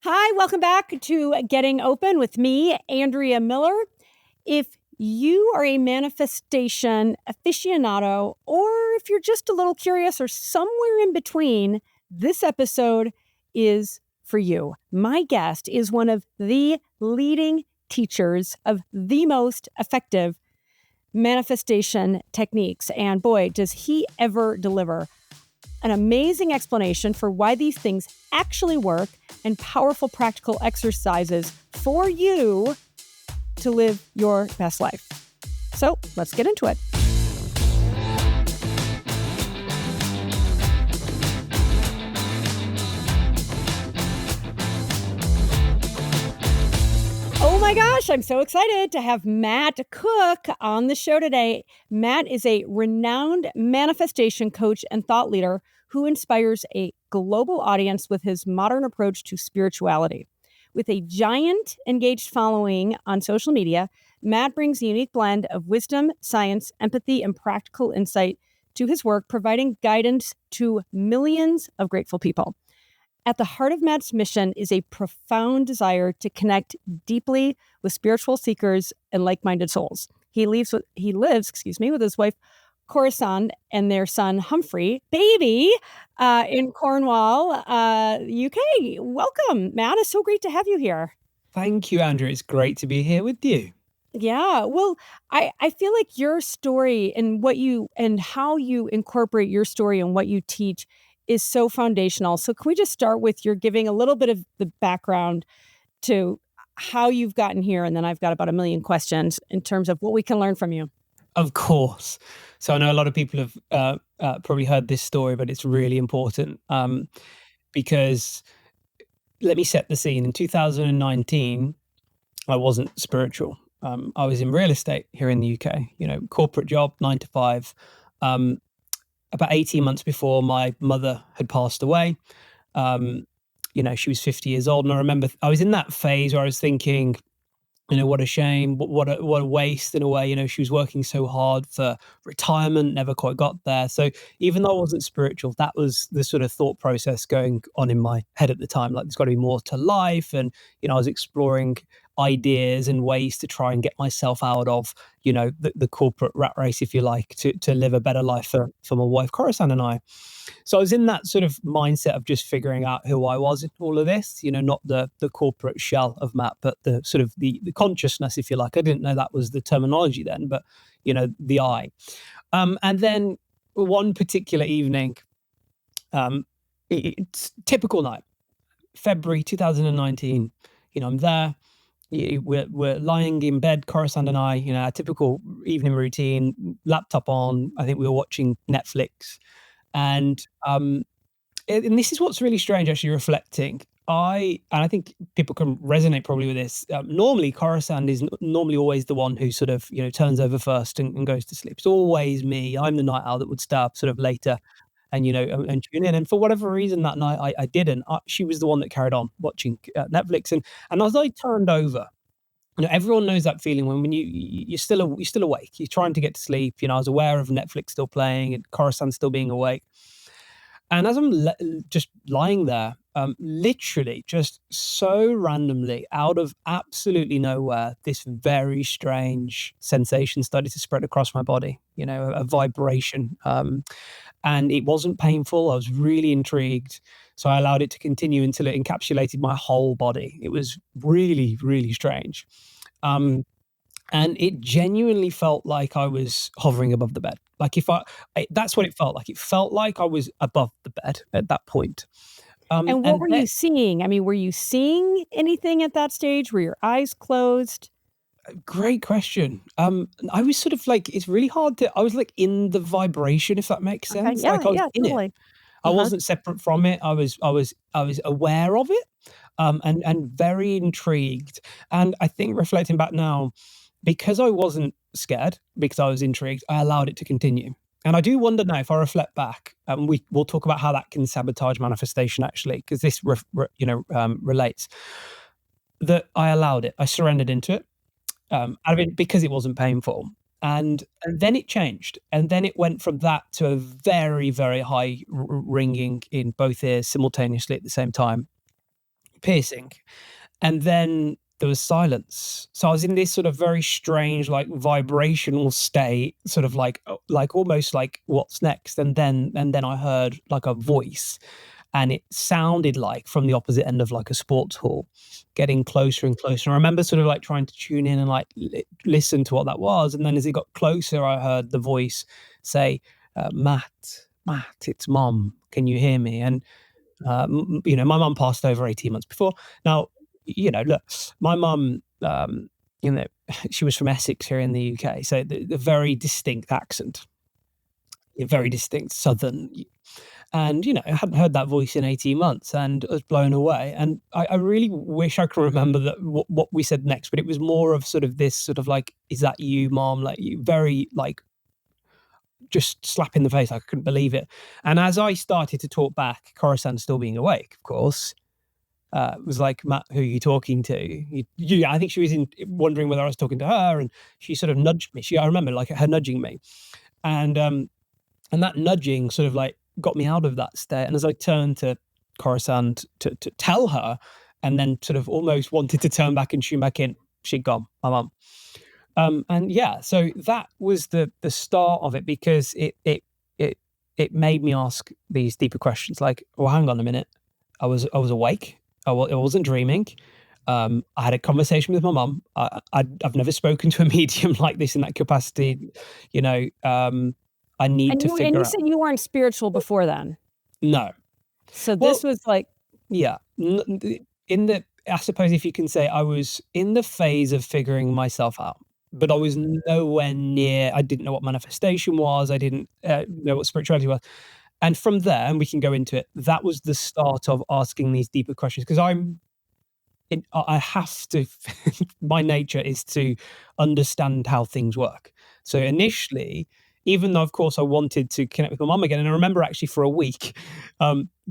Hi, welcome back to Getting Open with me, Andrea Miller. If you are a manifestation aficionado, or if you're just a little curious or somewhere in between, this episode is for you. My guest is one of the leading teachers of the most effective manifestation techniques. And boy, does he ever deliver an amazing explanation for why these things actually work and powerful practical exercises for you to live your best life. So let's get into it. Oh my gosh, I'm so excited to have Matt Cooke on the show today. Matt is a renowned manifestation coach and thought leader who inspires a global audience with his modern approach to spirituality. With a giant engaged following on social media, Matt brings a unique blend of wisdom, science, empathy, and practical insight to his work, providing guidance to millions of grateful people. At the heart of Matt's mission is a profound desire to connect deeply with spiritual seekers and like-minded souls. He lives with his wife, Corisande, and their son, Humphrey, baby, in Cornwall, UK. Welcome, Matt. It's so great to have you here. Thank you, Andrew. It's great to be here with you. Yeah, well, I feel like your story and how you incorporate your story and what you teach is so foundational. So can we just start with your giving a little bit of the background to how you've gotten here? And then I've got about a million questions in terms of what we can learn from you. Of course. So I know a lot of people have probably heard this story, but it's really important because let me set the scene. In 2019, I wasn't spiritual. I was in real estate here in the UK, corporate job, 9 to 5. About 18 months before my mother had passed away, she was 50 years old. And I remember I was in that phase where I was thinking, what a shame, what a waste in a way. She was working so hard for retirement, never quite got there. So even though I wasn't spiritual, that was the sort of thought process going on in my head at the time. Like, there's got to be more to life. And, I was exploring ideas and ways to try and get myself out of, the corporate rat race, if you like, to live a better life for my wife, Corisande, and I. So I was in that sort of mindset of just figuring out who I was in all of this, not the corporate shell of Matt, but the sort of the consciousness, if you like. I didn't know that was the terminology then, but, the I. And then one particular evening, it's typical night, February 2019, I'm there. We're lying in bed, Corisande and I, our typical evening routine, laptop on. I think we were watching Netflix. And this is what's really strange, actually, reflecting. I think people can resonate probably with this. Normally, Corisande is normally always the one who sort of, turns over first and goes to sleep. It's always me. I'm the night owl that would stay up sort of later and, and tune in. And for whatever reason that night, I didn't. She was the one that carried on watching Netflix. And as I turned over, everyone knows that feeling when you're still awake. You're trying to get to sleep. I was aware of Netflix still playing and Corisande still being awake. And as I'm just lying there, literally just so randomly, out of absolutely nowhere, this very strange sensation started to spread across my body, a vibration. And it wasn't painful. I was really intrigued. So I allowed it to continue until it encapsulated my whole body. It was really, really strange. And it genuinely felt like I was hovering above the bed. Like that's what it felt like. It felt like I was above the bed at that point. And what were you seeing? I mean, were you seeing anything at that stage? Were your eyes closed? Great question. I was sort of like, it's really hard I was like in the vibration, if that makes sense. Okay. Yeah, like I was in totally. it. I wasn't separate from it. I was aware of it, and very intrigued. And I think reflecting back now, because I wasn't scared, because I was intrigued, I allowed it to continue. And I do wonder now, if I reflect back, we'll talk about how that can sabotage manifestation, actually, because this relates. That I allowed it. I surrendered into it, out of it, because it wasn't painful. And then it changed. And then it went from that to a very, very high ringing in both ears simultaneously at the same time. piercing. And then there was silence. So I was in this sort of very strange, like vibrational state, sort of like almost like what's next. And then I heard like a voice, and it sounded like from the opposite end of like a sports hall, getting closer and closer. And I remember sort of like trying to tune in and like listen to what that was. And then as it got closer, I heard the voice say, Matt, it's Mom. Can you hear me? And my mum passed over 18 months before. Now, look, my mum, she was from Essex here in the UK, so the very distinct accent, a very distinct Southern. And, I hadn't heard that voice in 18 months, and I was blown away. And I really wish I could remember that what we said next, but it was more of sort of this sort of like, is that you, Mom? Like, you very like, just slap in the face. I couldn't believe it. And as I started to talk back, Coruscant still being awake, of course, was like, Matt, who are you talking to? I think she was wondering whether I was talking to her, and she sort of nudged me. I remember like her nudging me, and that nudging sort of like got me out of that state. And as I turned to Coruscant to tell her, and then sort of almost wanted to turn back and tune back in, she'd gone, my mum. And yeah, so that was the start of it, because it made me ask these deeper questions, like, well, hang on a minute, I was awake, I wasn't dreaming. I had a conversation with my mum. I've never spoken to a medium like this in that capacity. I need to figure out. And you said you weren't spiritual before then. No. So this was like, yeah, I suppose if you can say, I was in the phase of figuring myself out, but I was nowhere near. I didn't know what manifestation was. I didn't know what spirituality was. And from there, and we can go into it, that was the start of asking these deeper questions, because I have to, my nature is to understand how things work. So initially, even though, of course, I wanted to connect with my mum again, and I remember actually for a week,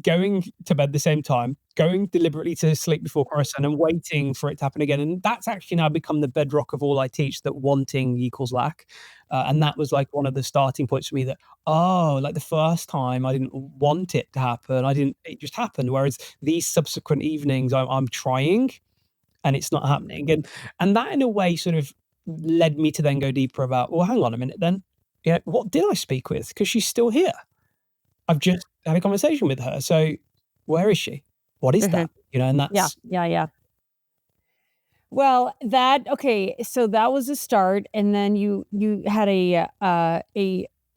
going to bed the same time, going deliberately to sleep before Coruscant, and waiting for it to happen again. And that's actually now become the bedrock of all I teach, that wanting equals lack. And that was like one of the starting points for me, that, like the first time I didn't want it to happen. It just happened. Whereas these subsequent evenings, I'm trying and it's not happening. And that in a way sort of led me to then go deeper about, well, hang on a minute then. Yeah, what did I speak with? Because she's still here. I've just had a conversation with her. So where is she? What is that? And that's... Yeah. Well, so that was a start. And then you had it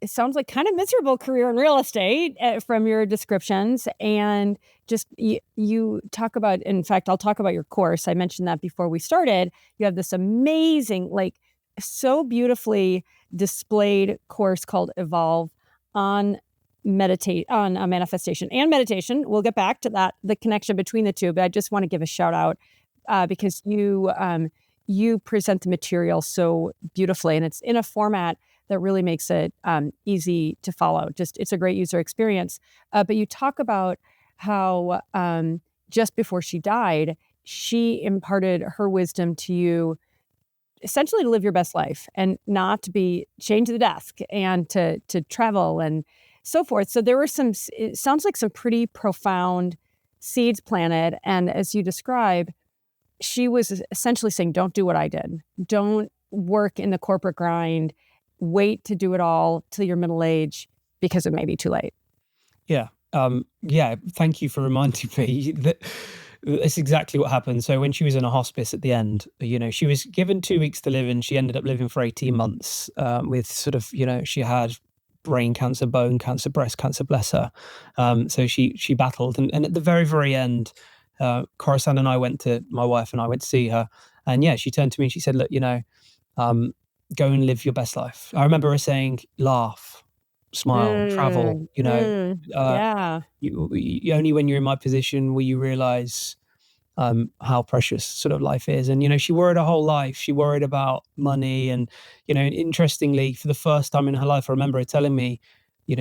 sounds like kind of miserable career in real estate from your descriptions. And just you talk about, in fact, I'll talk about your course. I mentioned that before we started. You have this amazing, like so beautifully displayed course called Evolve on manifestation and meditation. We'll get back to that, the connection between the two, but I just want to give a shout out because you present the material so beautifully, and it's in a format that really makes it easy to follow. It's a great user experience. But you talk about how just before she died, she imparted her wisdom to you, essentially to live your best life and not to be chained to the desk, and to travel and so forth. So there were it sounds like some pretty profound seeds planted. And as you describe, she was essentially saying, don't do what I did. Don't work in the corporate grind. Wait to do it all till your middle age, because it may be too late. Yeah. Thank you for reminding me that that's exactly what happened. So when she was in a hospice at the end, she was given 2 weeks to live, and she ended up living for 18 months with sort of, she had brain cancer, bone cancer, breast cancer, bless her. So she battled. And at the very, very end, Coruscant and my wife and I went to see her. And yeah, she turned to me and she said, look, go and live your best life. I remember her saying, laugh, smile, travel, Yeah. Only when you're in my position will you realize how precious sort of life is. And, she worried her whole life. She worried about money. And, interestingly, for the first time in her life, I remember her telling me,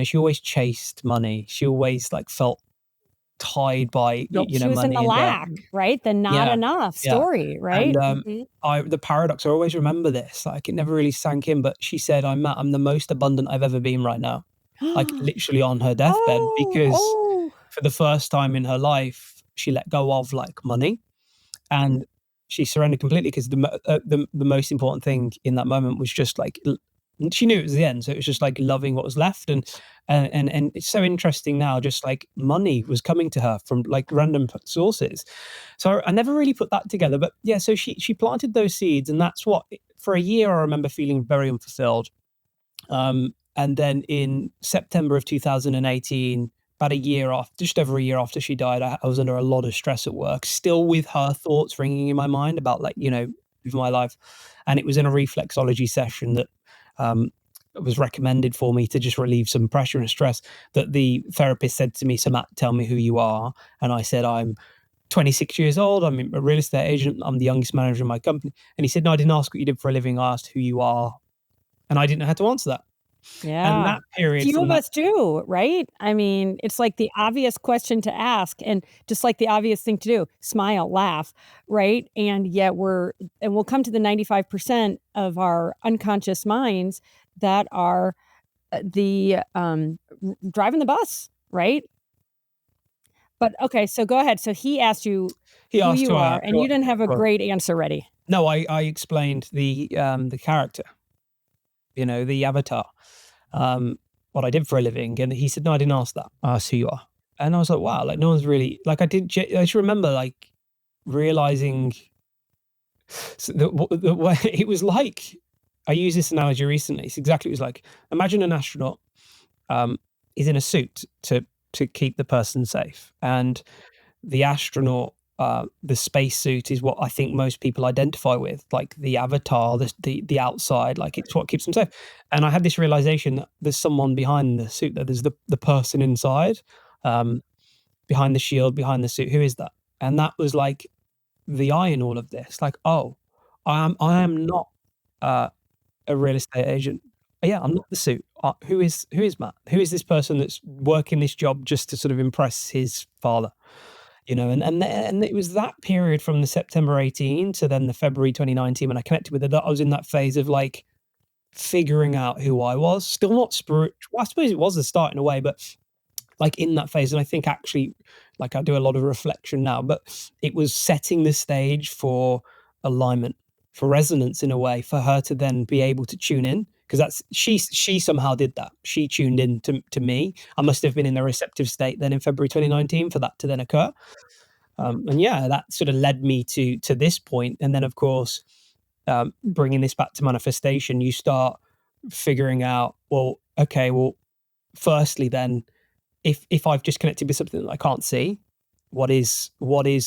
she always chased money. She always felt tied by, she was money. In the lack, right? The not enough story, right? And the paradox, I always remember this, it never really sank in, but she said, I'm the most abundant I've ever been right now. Literally on her deathbed, because for the first time in her life, she let go of like money, and she surrendered completely because the most important thing in that moment was just like she knew it was the end, so it was just like loving what was left. And it's so interesting now, just like money was coming to her from like random sources. So I never really put that together, but yeah, so she planted those seeds, and that's what, for a year I remember feeling very unfulfilled. And then in September of 2018, about a year off, just over a year after she died, I was under a lot of stress at work, still with her thoughts ringing in my mind about like, my life. And it was in a reflexology session that was recommended for me to just relieve some pressure and stress, that the therapist said to me, "So Matt, tell me who you are." And I said, "I'm 26 years old. I'm a real estate agent. I'm the youngest manager in my company." And he said, "No, I didn't ask what you did for a living. I asked who you are." And I didn't know how to answer that. And Yeah. that period Few from of that us do, right? I mean, it's like the obvious question to ask and just like the obvious thing to do, smile, laugh, right? And yet we'll come to the 95% of our unconscious minds that are driving the bus, right? But okay, so go ahead. So he asked you he who asked you who I are, and you didn't have a great answer ready. No, I explained the character, the avatar, what I did for a living, and he said, "No, I didn't ask that. I asked who you are." And I was like, "Wow!" Like no one's really like I just remember like realizing the way it was like. I used this analogy recently. It's exactly, it was like, imagine an astronaut is in a suit to keep the person safe, and the astronaut, the spacesuit is what I think most people identify with, like the avatar, the outside, like it's what keeps them safe. And I had this realization that there's someone behind the suit, that there's the person inside, um, behind the shield, behind the suit. Who is that? And that was like the eye in all of this. Like, oh, I am not a real estate agent. Yeah, I'm not the suit. Who is Matt? Who is this person that's working this job just to sort of impress his father? And it was that period from the September 18 to then the February 2019 when I connected with it, that I was in that phase of like figuring out who I was. Still not spiritual. Well, I suppose it was the start in a way, but like in that phase. And I think actually, like I do a lot of reflection now, but it was setting the stage for alignment, for resonance in a way, for her to then be able to tune in. Because she somehow did that. She tuned in to me. I must have been in a receptive state then in February 2019 for that to then occur. And yeah, that sort of led me to this point. And then, of course, bringing this back to manifestation, you start figuring out, well, okay, well, firstly, then, if I've just connected with something that I can't see, what is what I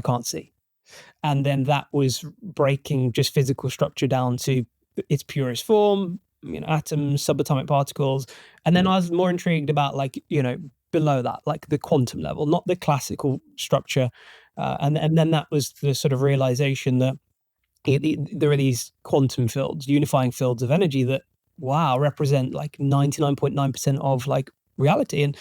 can't see? And then that was breaking just physical structure down to its purest form, atoms, subatomic particles. And then I was more intrigued about like, below that, like the quantum level, not the classical structure. And then that was the sort of realization that there are these quantum fields, unifying fields of energy that, wow, represent like 99.9% of like reality. And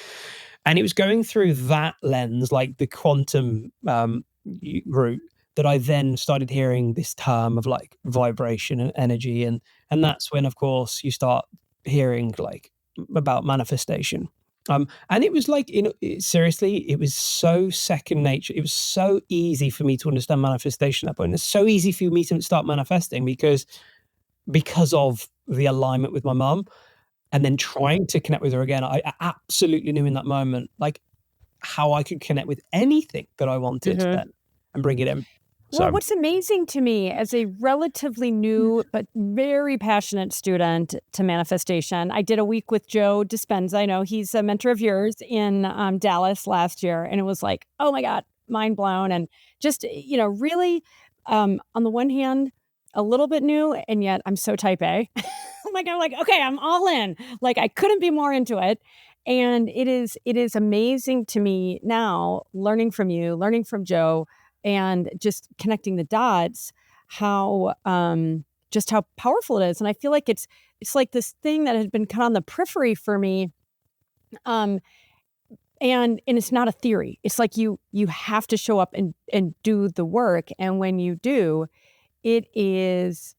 it was going through that lens, like the quantum route, that I then started hearing this term of like vibration and energy. And that's when, of course, you start hearing like about manifestation. And it was like, seriously, it was so second nature. It was so easy for me to understand manifestation at that point. It's so easy for me to start manifesting because of the alignment with my mum, and then trying to connect with her again. I absolutely knew in that moment, like, how I could connect with anything that I wanted Mhm. then and bring it in. Well, So what's amazing to me as a relatively new but very passionate student to manifestation, I did a week with Joe Dispenza. I know he's a mentor of yours in Dallas last year, and it was like, oh my God, mind blown, and just really, on the one hand, a little bit new, and yet I'm so type A. I'm like, okay, I'm all in. Like I couldn't be more into it. And it is amazing to me now, learning from you, learning from Joe, and just connecting the dots, how just how powerful it is. And I feel like it's like this thing that had been kind of on the periphery for me. Um and it's not a theory. It's like you have to show up and do the work. And when you do, it is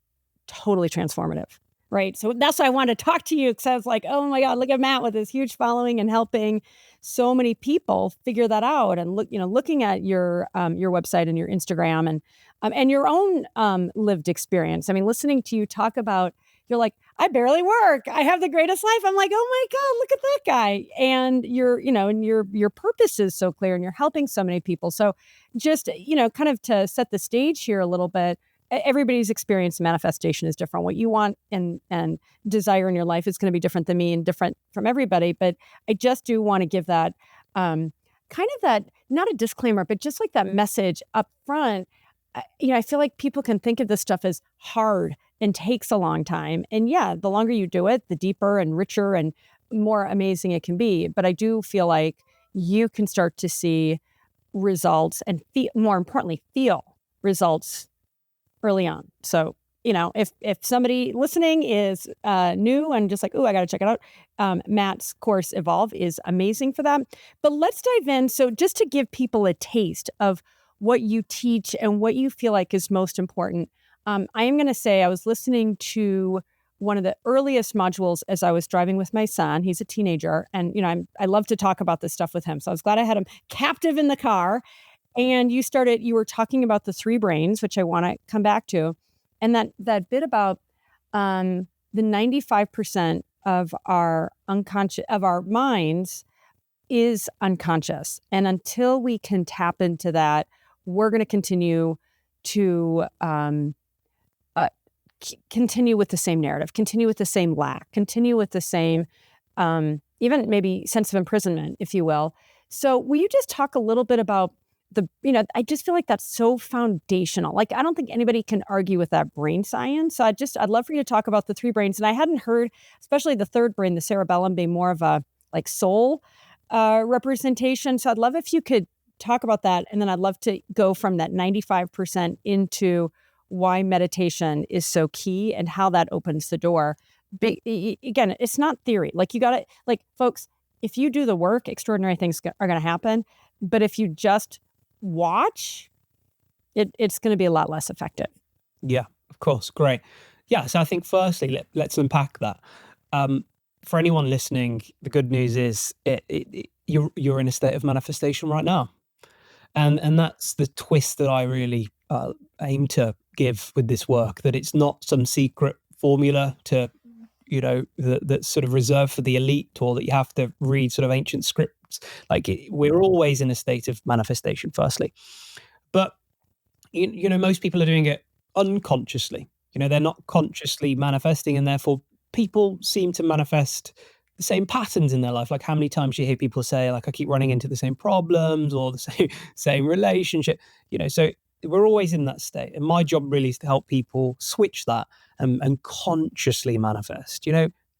totally transformative. Right. So that's why I wanted to talk to you, because I was like, oh my God, look at Matt with his huge following and helping so many people figure that out. And looking at your website and your Instagram and your own lived experience. I mean, listening to you talk about, you're like, I barely work. I have the greatest life. I'm like, oh my God, look at that guy. And your purpose is so clear and you're helping so many people. So just, kind of to set the stage here a little bit, everybody's experience and manifestation is different. What you want and desire in your life is going to be different than me and different from everybody. But I just do want to give that kind of that, not a disclaimer, but just like that message up front. I feel like people can think of this stuff as hard and takes a long time. And yeah, the longer you do it, the deeper and richer and more amazing it can be. But I do feel like you can start to see results and more importantly, feel results early on. So, if somebody listening is new and just like, oh, I got to check it out, Matt's course Evolve is amazing for that. But let's dive in. So just to give people a taste of what you teach and what you feel like is most important, I am going to say I was listening to one of the earliest modules as I was driving with my son. He's a teenager, and I love to talk about this stuff with him. So I was glad I had him captive in the car. And you were talking about the three brains, which I want to come back to. And that bit about the 95% of our minds is unconscious. And until we can tap into that, we're going to continue to continue with the same narrative, continue with the same lack, continue with the same, even maybe sense of imprisonment, if you will. So will you just talk a little bit about I just feel like that's so foundational. Like, I don't think anybody can argue with that brain science. So I'd love for you to talk about the three brains. And I hadn't heard, especially the third brain, the cerebellum, being more of a like soul representation. So I'd love if you could talk about that. And then I'd love to go from that 95% into why meditation is so key and how that opens the door. Again, it's not theory. Like, you got to, like, folks, if you do the work, extraordinary things are going to happen. But if you just watch, it's going to be a lot less effective. Yeah, of course. Great. Yeah. So I think firstly, let's unpack that. For anyone listening, the good news is you're in a state of manifestation right now. And that's the twist that I really aim to give with this work, that it's not some secret formula to, that's sort of reserved for the elite, or that you have to read sort of ancient scripts. Like, we're always in a state of manifestation, firstly. But, most people are doing it unconsciously. They're not consciously manifesting, and therefore people seem to manifest the same patterns in their life. Like, how many times you hear people say, like, I keep running into the same problems or the same relationship, so we're always in that state. And my job really is to help people switch that and consciously manifest.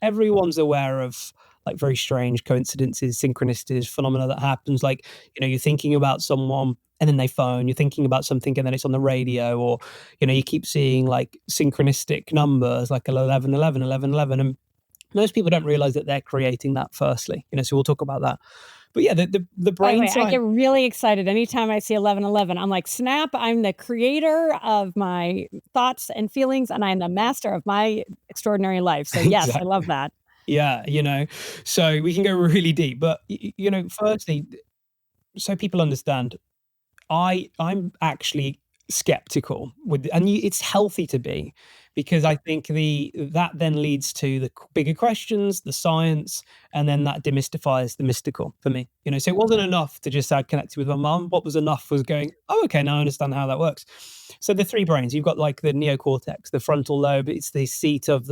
Everyone's aware of like very strange coincidences, synchronicities, phenomena that happens. Like, you're thinking about someone and then they phone, you're thinking about something and then it's on the radio, or, you keep seeing like synchronistic numbers like 11, 11, 11, 11. And most people don't realize that they're creating that, firstly, so we'll talk about that. But yeah, the brain science. I get really excited anytime I see 1111. I'm like, snap, I'm the creator of my thoughts and feelings, and I'm the master of my extraordinary life. So yes, exactly. I love that. Yeah, so we can go really deep. But, firstly, so people understand, I'm actually skeptical and it's healthy to be, because I think that then leads to the bigger questions, the science, and then that demystifies the mystical for me. So it wasn't enough to just say I connected with my mum. What was enough was going, oh, okay, now I understand how that works. So the three brains, you've got like the neocortex, the frontal lobe. It's the seat of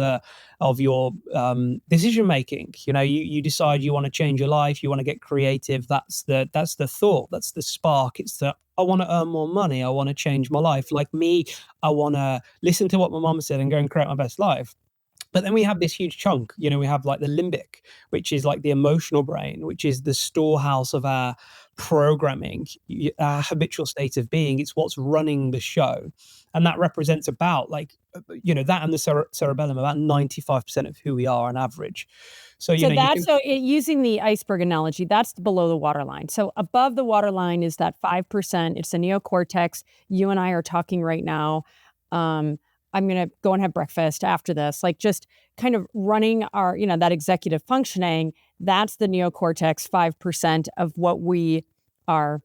your decision making. You decide you want to change your life, you want to get creative. That's the thought, that's the spark. It's I want to earn more money. I want to change my life. Like me, I want to listen to what my mum said and go and create my best life. But then we have this huge chunk, we have like the limbic, which is like the emotional brain, which is the storehouse of our programming, our habitual state of being. It's what's running the show. And that represents about that and the cerebellum, about 95% of who we are on average. So, using the iceberg analogy, that's below the waterline. So above the waterline is that 5%. It's the neocortex. You and I are talking right now. I'm going to go and have breakfast after this. Like just kind of running our, that executive functioning, that's the neocortex 5% of what we are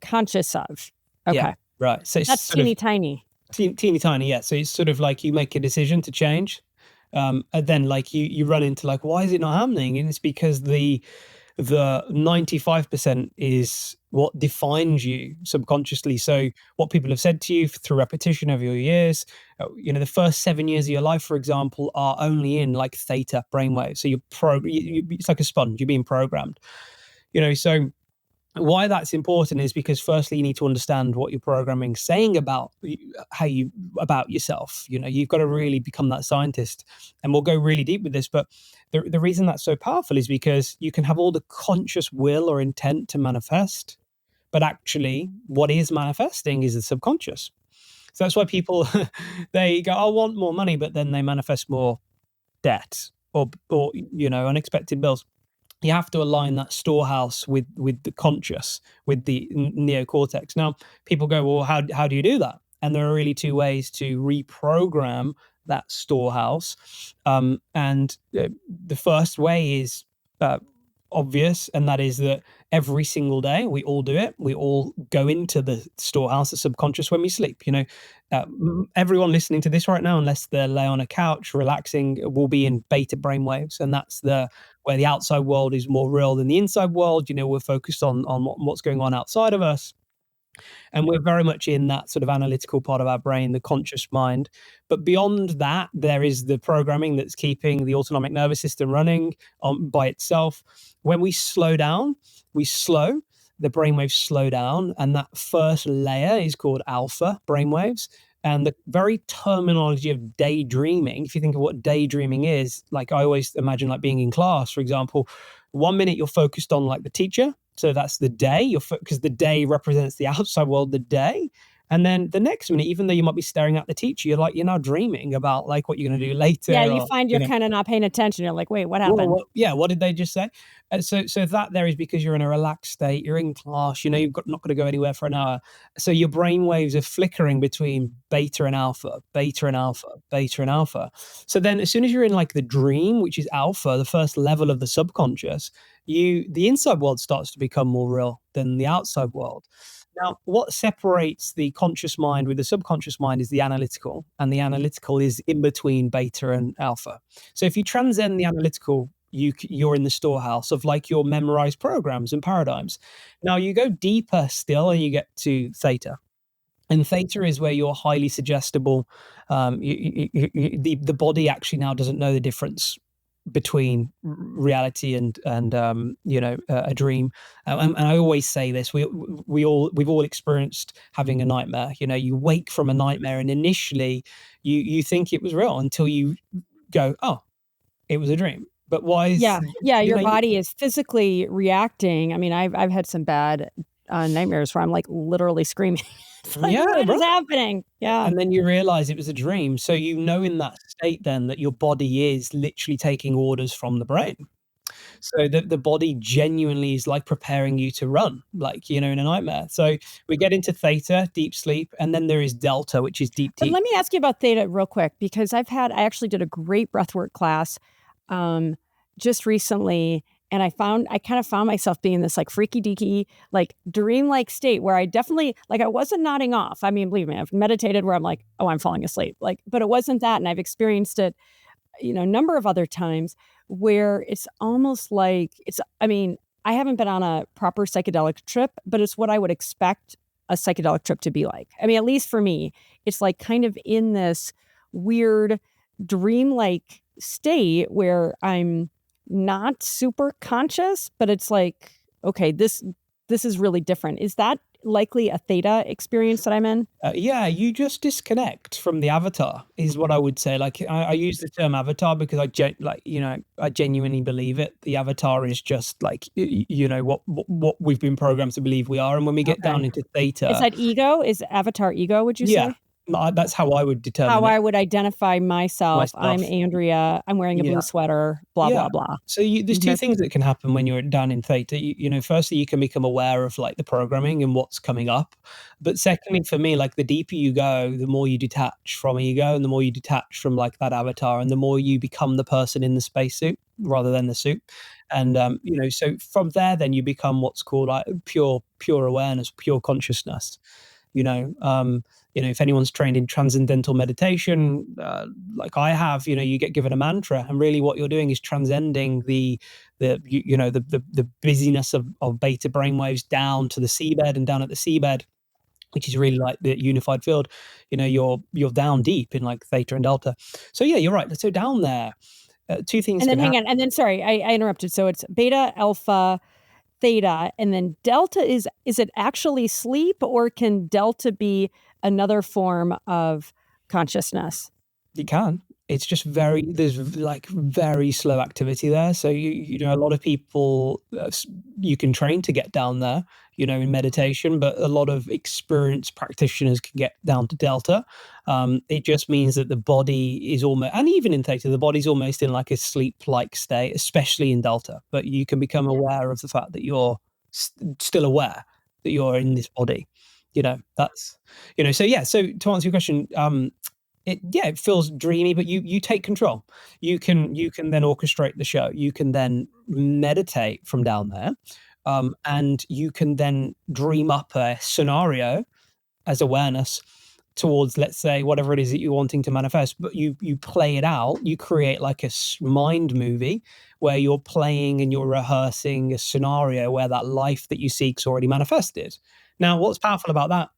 conscious of. Okay. Yeah, right. So it's that's teeny tiny. Teeny tiny, yeah. So it's sort of like you make a decision to change, and then like you run into like, why is it not happening? And it's because the 95% is what defines you subconsciously. So what people have said to you through repetition over your years, the first 7 years of your life, for example, are only in like theta brainwaves. So it's like a sponge. You're being programmed. So why that's important is because firstly, you need to understand what your programming is saying about about yourself. You've got to really become that scientist, and we'll go really deep with this. But the reason that's so powerful is because you can have all the conscious will or intent to manifest, but actually what is manifesting is the subconscious. So that's why people they go, I want more money, but then they manifest more debt or unexpected bills. You have to align that storehouse with the conscious, with the neocortex. Now, people go, well, how do you do that? And there are really two ways to reprogram that storehouse. The first way is obvious, and that is that every single day we all do it. We all go into the storehouse, the subconscious, when we sleep. Everyone listening to this right now, unless they're lay on a couch relaxing, will be in beta brainwaves, and that's where the outside world is more real than the inside world. We're focused on what's going on outside of us. And we're very much in that sort of analytical part of our brain, the conscious mind. But beyond that, there is the programming that's keeping the autonomic nervous system running by itself. When we slow down, the brainwaves slow down. And that first layer is called alpha brainwaves. And the very terminology of daydreaming, if you think of what daydreaming is, like I always imagine like being in class, for example, 1 minute you're focused on like the teacher. So that's the day, because the day represents the outside world, the day. And then the next minute, even though you might be staring at the teacher, you're now dreaming about like what you're going to do later. Yeah, you find you're kind of not paying attention. You're like, wait, what happened? What did they just say? So that there is because you're in a relaxed state, you're in class, you've not got to go anywhere for an hour. So your brain waves are flickering between beta and alpha, beta and alpha, beta and alpha. So then as soon as you're in like the dream, which is alpha, the first level of the subconscious, the inside world starts to become more real than the outside world. Now, what separates the conscious mind with the subconscious mind is the analytical, and the analytical is in between beta and alpha. So if you transcend the analytical, you're in the storehouse of like your memorized programs and paradigms. Now you go deeper still and you get to theta. And theta is where you're highly suggestible. The body actually now doesn't know the difference between reality and a dream. And I always say this: we've all experienced having a nightmare. You wake from a nightmare, and initially you think it was real until you go, oh, it was a dream. But why is your body is physically reacting. I mean, I've had some bad nightmares where I'm like literally screaming. Like, what is happening? Yeah. And then you realize it was a dream. So in that state then that your body is literally taking orders from the brain. So the body genuinely is like preparing you to run, like, in a nightmare. So we get into theta, deep sleep, and then there is delta, which is deep. But let me ask you about theta real quick, because I actually did a great breathwork class just recently. And I kind of found myself being this like freaky deaky, like dream-like state where I definitely, like, I wasn't nodding off. I mean, believe me, I've meditated where I'm like, oh, I'm falling asleep. Like, but it wasn't that. And I've experienced it, a number of other times where it's almost like I haven't been on a proper psychedelic trip, but it's what I would expect a psychedelic trip to be like. I mean, at least for me, it's like kind of in this weird dream-like state where I'm not super conscious, but it's like, okay, this is really different. Is that likely a theta experience that I'm in? Yeah, you just disconnect from the avatar is what I would say. Like I use the term avatar because I genuinely believe it. The avatar is just like what we've been programmed to believe we are. And when we get down into theta, is that ego? Is avatar ego? Would you say? That's how I would determine how it I would identify myself. I'm myself. Andrea. I'm wearing a Yeah. blue sweater, blah, Yeah. blah, blah. So there's two Mhm. things that can happen when you're down in theta. Firstly, you can become aware of like the programming and what's coming up. But secondly, for me, like the deeper you go, the more you detach from ego and the more you detach from like that avatar and the more you become the person in the spacesuit rather than the suit. And, so from there, then you become what's called like pure awareness, pure consciousness. You know, um, if anyone's trained in transcendental meditation, like I have, you get given a mantra, and really what you're doing is transcending the busyness of beta brainwaves down to the seabed, and down at the seabed, which is really like the unified field. You're down deep in like theta and delta. So yeah, you're right. So down there, two things And then can hang happen. on, and then sorry, I interrupted. So it's beta, alpha, theta, and then delta is it actually sleep, or can delta be another form of consciousness? You can. It's just there's like very slow activity there. So a lot of people, you can train to get down there, in meditation, but a lot of experienced practitioners can get down to delta. It just means that the body is almost, and even in theta, the body's almost in like a sleep-like state, especially in delta. But you can become aware of the fact that you're still aware that you're in this body. That's, so yeah. So to answer your question, it feels dreamy, but you take control. You can then orchestrate the show. You can then meditate from down there, and you can then dream up a scenario as awareness towards, let's say, whatever it is that you're wanting to manifest. But you play it out. You create like a mind movie where you're playing and you're rehearsing a scenario where that life that you seek's already manifested. Now, what's powerful about that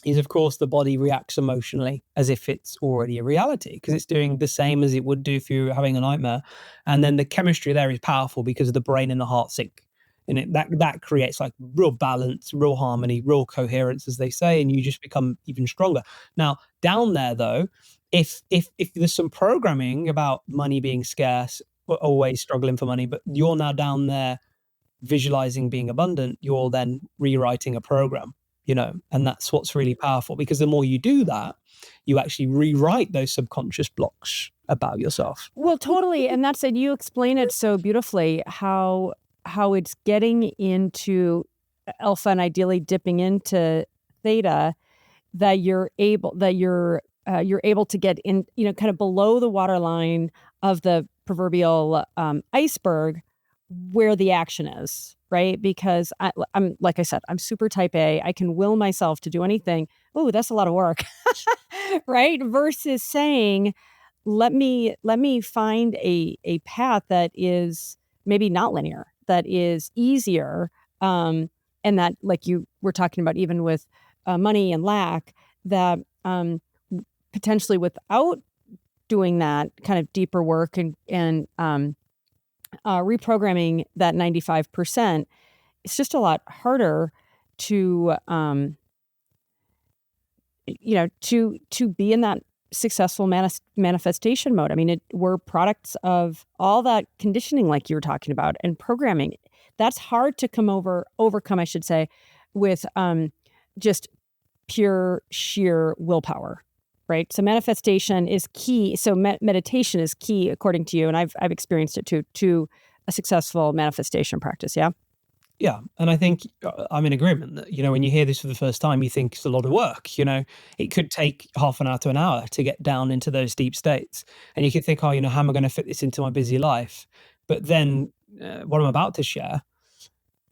is, of course, the body reacts emotionally as if it's already a reality, because it's doing the same as it would do if you were having a nightmare. And then the chemistry there is powerful because the brain and the heart sync. And that creates like real balance, real harmony, real coherence, as they say, and you just become even stronger. Now, down there though, if there's some programming about money being scarce, always struggling for money, but you're now down there visualizing being abundant, you're then rewriting a program, and that's what's really powerful, because the more you do that, you actually rewrite those subconscious blocks about yourself. Well, totally, and that's and you explain it so beautifully how it's getting into alpha and ideally dipping into theta, that you're able to get in, kind of below the waterline of the proverbial iceberg, where the action is, right? Because I'm like I said, I'm super type A. I can will myself to do anything. Oh, that's a lot of work, right? Versus saying, let me find a path that is maybe not linear, that is easier, and that, like you were talking about, even with money and lack, that potentially without doing that kind of deeper work and reprogramming that 95%, it's just a lot harder to to be in that successful manifestation mode. I mean, we're products of all that conditioning, like you were talking about, and programming. That's hard to overcome, I should say, with just pure sheer willpower, right? So manifestation is key. So meditation is key, according to you, and I've experienced it too, to a successful manifestation practice. Yeah. Yeah, and I think I'm in agreement that, when you hear this for the first time, you think it's a lot of work. It could take half an hour to an hour to get down into those deep states, and you could think, oh, how am I going to fit this into my busy life? But then what I'm about to share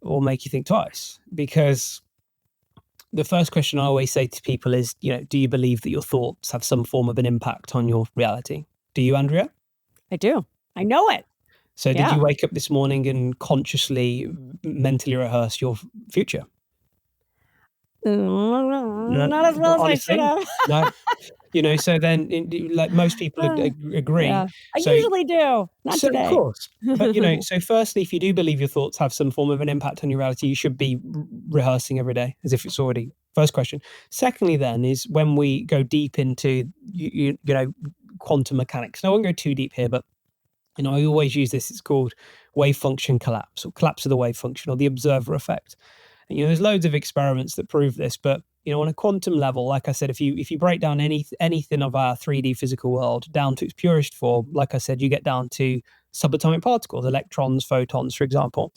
will make you think twice, because the first question I always say to people is, do you believe that your thoughts have some form of an impact on your reality? Do you, Andrea? I do. I know it. So did Yeah. you wake up this morning and consciously, mentally rehearse your future? Not as well as I should Honestly? have. No. So then, like most people agree. Yeah. I So, usually do. Not of today. course, but so firstly, if you do believe your thoughts have some form of an impact on your reality, you should be rehearsing every day as if it's already. First question. Secondly, then is when we go deep into quantum mechanics. Now, I won't go too deep here, but I always use this. It's called wave function collapse, or collapse of the wave function, or the observer effect. And, there's loads of experiments that prove this, but on a quantum level, like I said, if you break down anything of our 3D physical world down to its purest form, like I said, you get down to subatomic particles, electrons, photons, for example.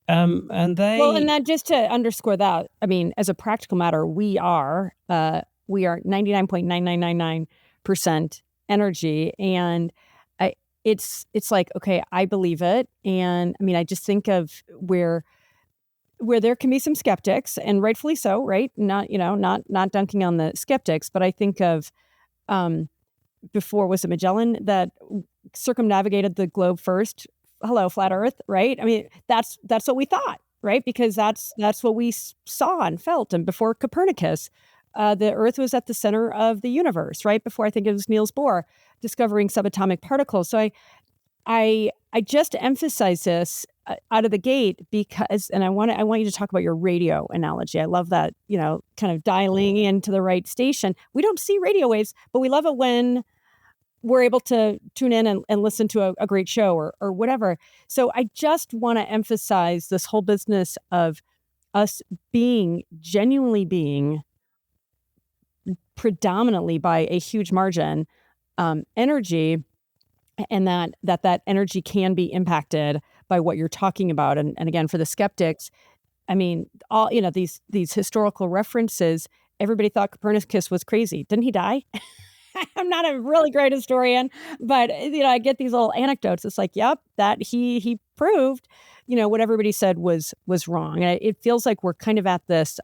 And Well, and they that, just to underscore that, I mean, as a practical matter, we are 99.9999% energy, and it's like, okay, I believe it, and I mean, I just think of where there can be some skeptics, and rightfully so, right? Not not dunking on the skeptics, but I think of before, was it Magellan that circumnavigated the globe first? Hello, flat Earth, right? I mean, that's what we thought, right? Because that's what we saw and felt. And before Copernicus, the Earth was at the center of the universe, right? Before, I think it was Niels Bohr discovering subatomic particles. So I just emphasize this out of the gate because, and I want you to talk about your radio analogy. I love that, kind of dialing into the right station. We don't see radio waves, but we love it when we're able to tune in and listen to a great show or whatever. So I just want to emphasize this whole business of us genuinely being predominantly by a huge margin energy, and that energy can be impacted by what you're talking about. And again, for the skeptics, I mean, all these historical references, everybody thought Copernicus was crazy. Didn't he die? I'm not a really great historian, but I get these little anecdotes. It's like, yep, that he proved, what everybody said was wrong. And it feels like we're kind of at this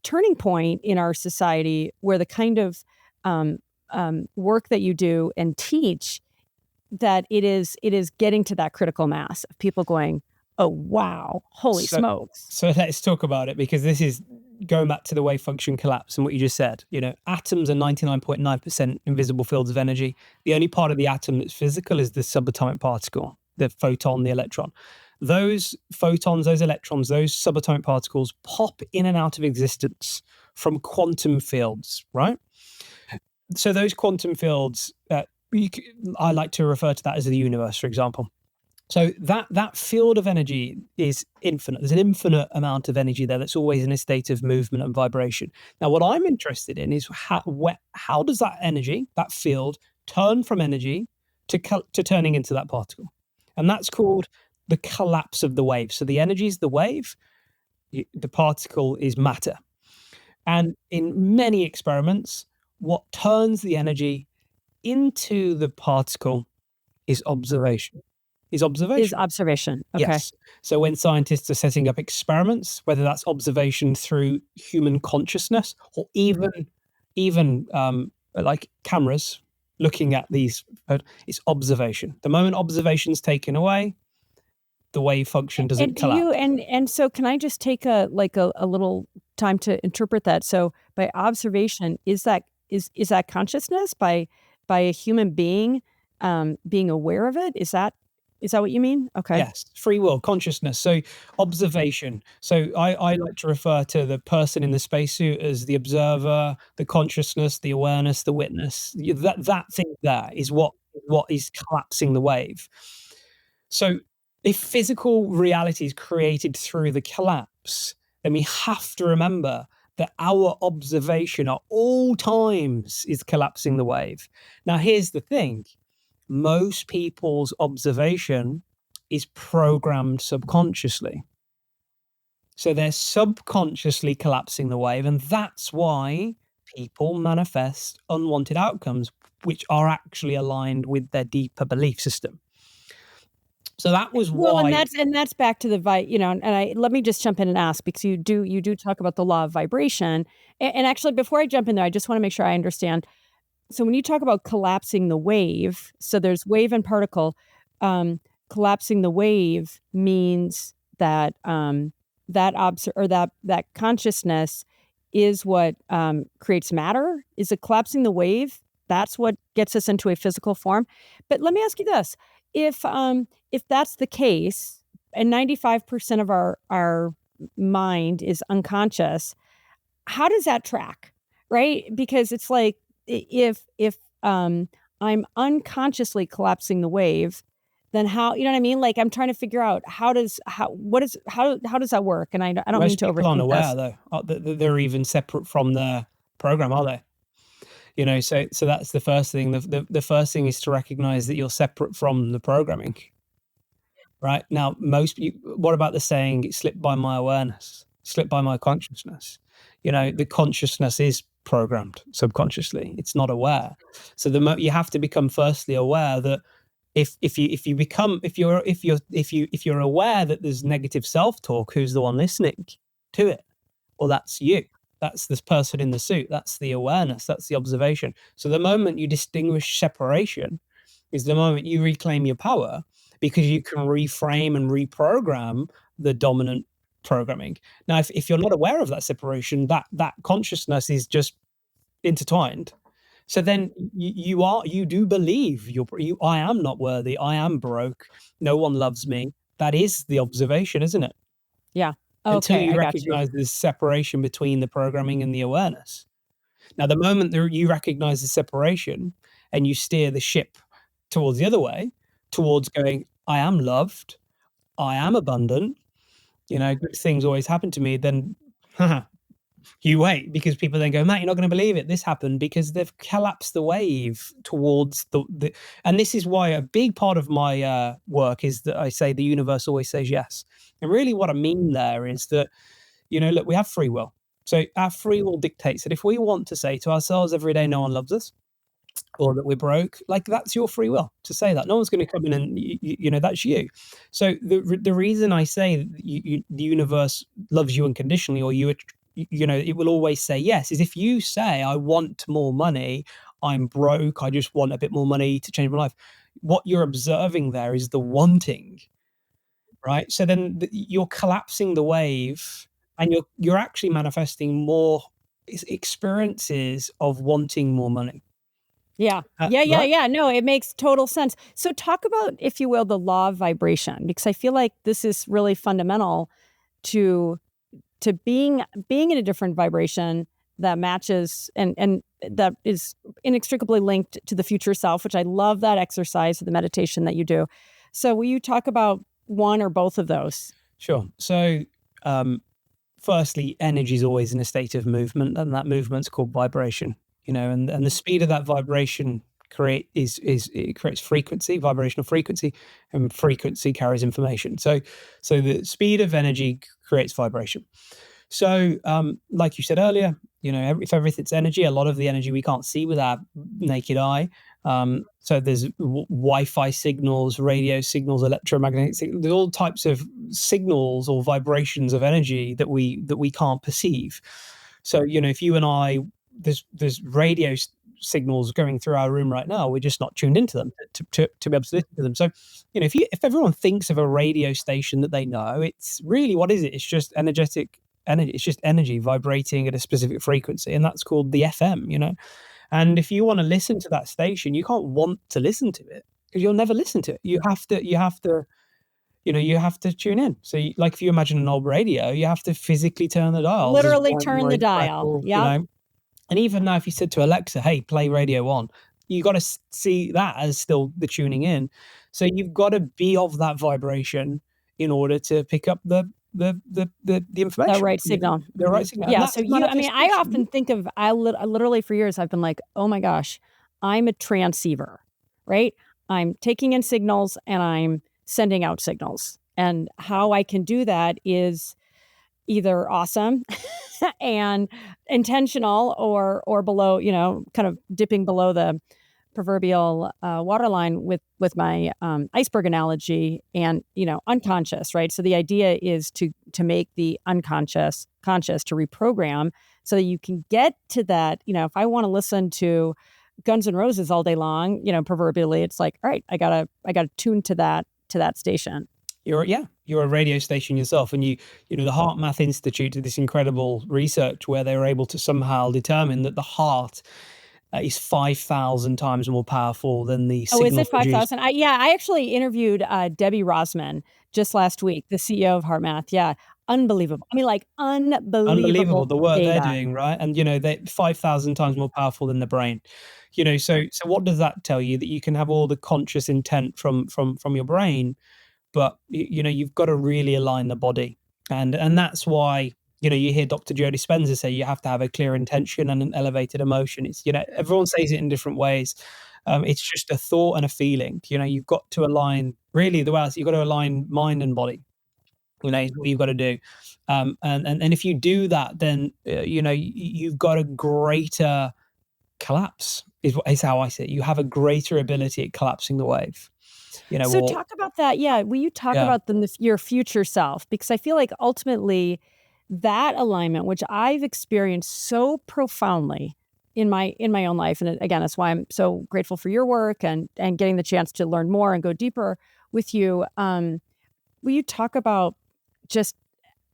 turning point in our society where the kind of work that you do and teach, that it is getting to that critical mass of people going, oh, wow, holy smokes. So let's talk about it, because this is going back to the wave function collapse and what you just said. Atoms are 99.9% invisible fields of energy. The only part of the atom that's physical is the subatomic particle, the photon, the electron. Those photons, those electrons, those subatomic particles pop in and out of existence from quantum fields, right? So those quantum fields, I like to refer to that as the universe, for example. So that field of energy is infinite. There's an infinite amount of energy there that's always in a state of movement and vibration. Now, what I'm interested in is how does that energy, that field, turn from energy to turning into that particle? And that's called the collapse of the wave. So the energy is the wave, the particle is matter. And in many experiments, what turns the energy into the particle is observation. Is observation. Okay. Yes. So when scientists are setting up experiments, whether that's observation through human consciousness or even like cameras looking at these, it's observation. The moment observation's taken away, the wave function doesn't collapse. And so can I just take a little time to interpret that? So by observation, is that consciousness by a human being being aware of it? Is that what you mean? Okay. Yes, free will, consciousness. So observation. So I like to refer to the person in the spacesuit as the observer, the consciousness, the awareness, the witness. That thing there is what is collapsing the wave. So if physical reality is created through the collapse, then we have to remember that our observation at all times is collapsing the wave. Now, here's the thing. Most people's observation is programmed subconsciously. So they're subconsciously collapsing the wave, and that's why people manifest unwanted outcomes, which are actually aligned with their deeper belief system. So that was why. Well, and that's back to the let me just jump in and ask, because you do talk about the law of vibration. And actually, before I jump in there, I just want to make sure I understand. So when you talk about collapsing the wave, so there's wave and particle. Collapsing the wave means that that consciousness is what creates matter. Is it collapsing the wave? That's what gets us into a physical form. But let me ask you this: if that's the case, and 95% of our mind is unconscious, how does that track? Right? Because it's like, if I'm unconsciously collapsing the wave, then how, you know what I mean? Like, I'm trying to figure out how does that work? And I don't mean Most to people aren't overthink aware, this. though, that they're even separate from their program, are they? You know, so that's the first thing. The first thing is to recognize that you're separate from the programming, right? Now, what about the saying, "It slipped by my awareness, slipped by my consciousness"? You know, the consciousness is programmed subconsciously. It's not aware. So you have to become firstly aware that if you're aware that there's negative self-talk, who's the one listening to it? Well, that's you. That's this person in the suit. That's the awareness. That's the observation. So the moment you distinguish separation is the moment you reclaim your power, because you can reframe and reprogram the dominant programming. Now, if you're not aware of that separation, that consciousness is just intertwined. So then you do believe I am not worthy. I am broke. No one loves me. That is the observation, isn't it? Yeah. Until Okay, you I got you. recognize this separation between the programming and the awareness. Now, the moment that you recognize the separation and you steer the ship towards the other way, towards going, I am loved, I am abundant, you know, good things always happen to me, then you wait, because people then go, Matt, you're not going to believe it. This happened because they've collapsed the wave towards the and this is why a big part of my work is that I say the universe always says yes. And really what I mean there is that, you know, look, we have free will. So our free will dictates that if we want to say to ourselves every day, no one loves us, or that we're broke, like, that's your free will to say that. No one's going to come in and, you know, that's you. So the reason I say the universe loves you unconditionally, or you know, it will always say yes, is if you say, I want more money, I'm broke, I just want a bit more money to change my life. What you're observing there is the wanting, right? So then you're collapsing the wave, and you're actually manifesting more experiences of wanting more money. Yeah. Yeah, yeah, Right? yeah. No, it makes total sense. So talk about, if you will, the law of vibration, because I feel like this is really fundamental to being in a different vibration that matches and that is inextricably linked to the future self, which I love that exercise, the meditation that you do. So will you talk about one or both of those? Sure. So, firstly, energy is always in a state of movement, and that movement's called vibration. You know, and the speed of that vibration it creates frequency, vibrational frequency, and frequency carries information. So the speed of energy creates vibration. So, like you said earlier, you know, if everything's energy, a lot of the energy we can't see with our naked eye. So there's Wi-Fi signals, radio signals, electromagnetic signals. There's all types of signals or vibrations of energy that we can't perceive. So, you know, if you and I, there's radio signals going through our room right now. We're just not tuned into them to be able to listen to them. So, you know, if everyone thinks of a radio station that they know, it's really, what is it? It's just energetic energy. It's just energy vibrating at a specific frequency, and that's called the FM. You know, and if you want to listen to that station, you can't want to listen to it, because you'll never listen to it. You have to, you know, you have to tune in. So, like, if you imagine an old radio, you have to physically turn the dials. There's Literally white turn the noise, dial. crackle, you Yep. know. And even now, if you said to Alexa, "Hey, play Radio On," you got to see that as still the tuning in. So you've got to be of that vibration in order to pick up the information. The right signal. The right Mhm. signal. And Yeah, so that's I mean, I manifestation. often think of, literally for years, I've been like, "Oh my gosh, I'm a transceiver," right? I'm taking in signals and I'm sending out signals. And how I can do that is either awesome and intentional, or below, you know, kind of dipping below the proverbial waterline with my iceberg analogy, and, you know, unconscious, right? So the idea is to make the unconscious conscious, to reprogram, so that you can get to that. You know, if I want to listen to Guns N' Roses all day long, you know, proverbially, it's like, all right, I gotta tune to that station. You're a radio station yourself. And you know, the Heart Math Institute did this incredible research where they were able to somehow determine that the heart is 5,000 times more powerful than the Oh, is signal it produced. 5,000? I actually interviewed Debbie Rosman just last week, the CEO of HeartMath. Yeah. unbelievable. I mean, like, Unbelievable unbelievable the work they're data. doing, right? And, they're 5,000 times more powerful than the brain. So what does that tell you? That you can have all the conscious intent from your brain, but you've got to really align the body. And that's why, you hear Dr. Joe Dispenza say you have to have a clear intention and an elevated emotion. It's, everyone says it in different ways. It's just a thought and a feeling. You've got to align, really, the way you've got to align mind and body. Is what you've got to do. And if you do that, then you've got a greater collapse. Is how I see it. You have a greater ability at collapsing the wave. So Or talk about that. Yeah, will you talk yeah, about your future self? Because I feel like ultimately that alignment, which I've experienced so profoundly in my own life, and again, that's why I'm so grateful for your work and getting the chance to learn more and go deeper with you. Will you talk about just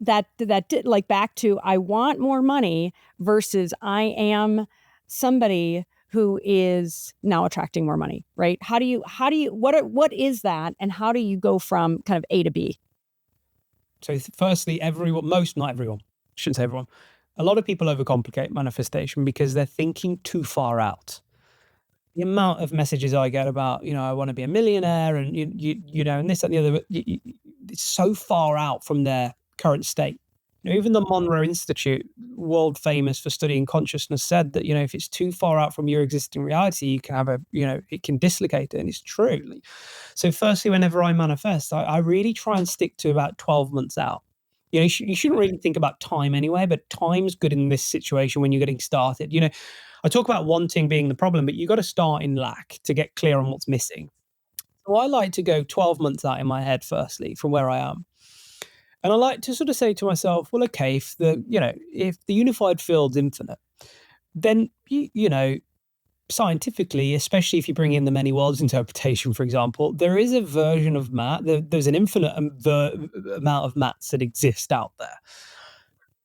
like back to I want more money versus I am somebody who is now attracting more money, right? What is that and how do you go from kind of A to B? so firstly, not everyone, shouldn't say everyone. A lot of people overcomplicate manifestation because they're thinking too far out. The amount of messages I get about, I want to be a millionaire, and and this, that, and the other, it's so far out from their current state. Even the Monroe Institute, world famous for studying consciousness, said that, if it's too far out from your existing reality, you can have it can dislocate it, and it's true. So, firstly, whenever I manifest, I really try and stick to about 12 months out. You shouldn't really think about time anyway, but time's good in this situation when you're getting started. I talk about wanting being the problem, but you got to start in lack to get clear on what's missing. So I like to go 12 months out in my head, firstly, from where I am. And I like to sort of say to myself, well, okay, if the unified field's infinite, then, scientifically, especially if you bring in the many worlds interpretation, for example, there is a version of Matt, there's an infinite amount of Matts that exist out there.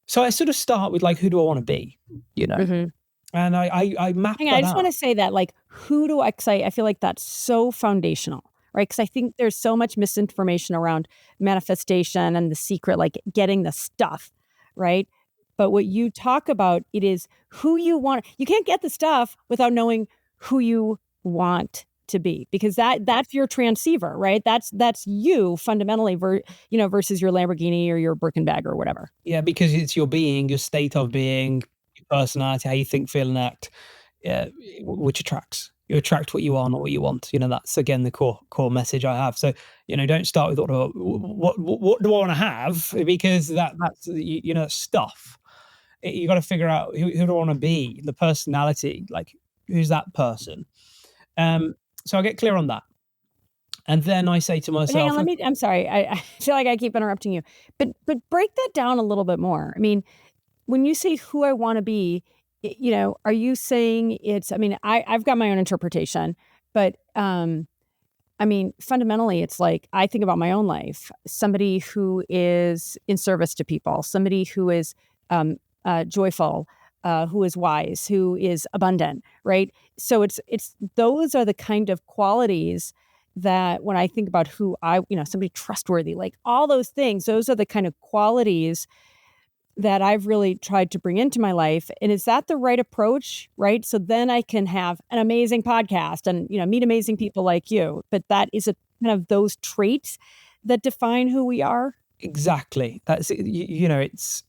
So I sort of start with, like, who do I want to be, Mhm. and I map Hang on, I that just out. wanna say that, like, who do I 'cause I feel like that's so foundational, right? Because I think there's so much misinformation around manifestation and the secret, like, getting the stuff, right? But what you talk about, it is who you want you can't get the stuff without knowing who you want to be, because that's your transceiver, right? That's you fundamentally versus your Lamborghini or your Birkin bag or whatever. Yeah, because it's your being, your state of being, your personality, how you think, feel, and act, yeah, which attracts. You attract what you are, not what you want. That's again the core message I have. So, don't start with what do I want to have, because that's stuff. You got to figure out who do I want to be, the personality, like who's that person. So I get clear on that, and then I say to But hang on, myself, I'm sorry, I feel like I keep interrupting you, but break that down a little bit more. I mean, when you say who I wanna be, are you saying it's I mean, I've got my own interpretation, but, I mean, fundamentally, it's like, I think about my own life, somebody who is in service to people, somebody who is, joyful, who is wise, who is abundant, right? So it's those are the kind of qualities that when I think about who somebody trustworthy, like all those things, those are the kind of qualities that I've really tried to bring into my life. And is that the right approach, right? So then I can have an amazing podcast and, meet amazing people like you. But that is a kind of those traits that define who we are. exactly. That's it.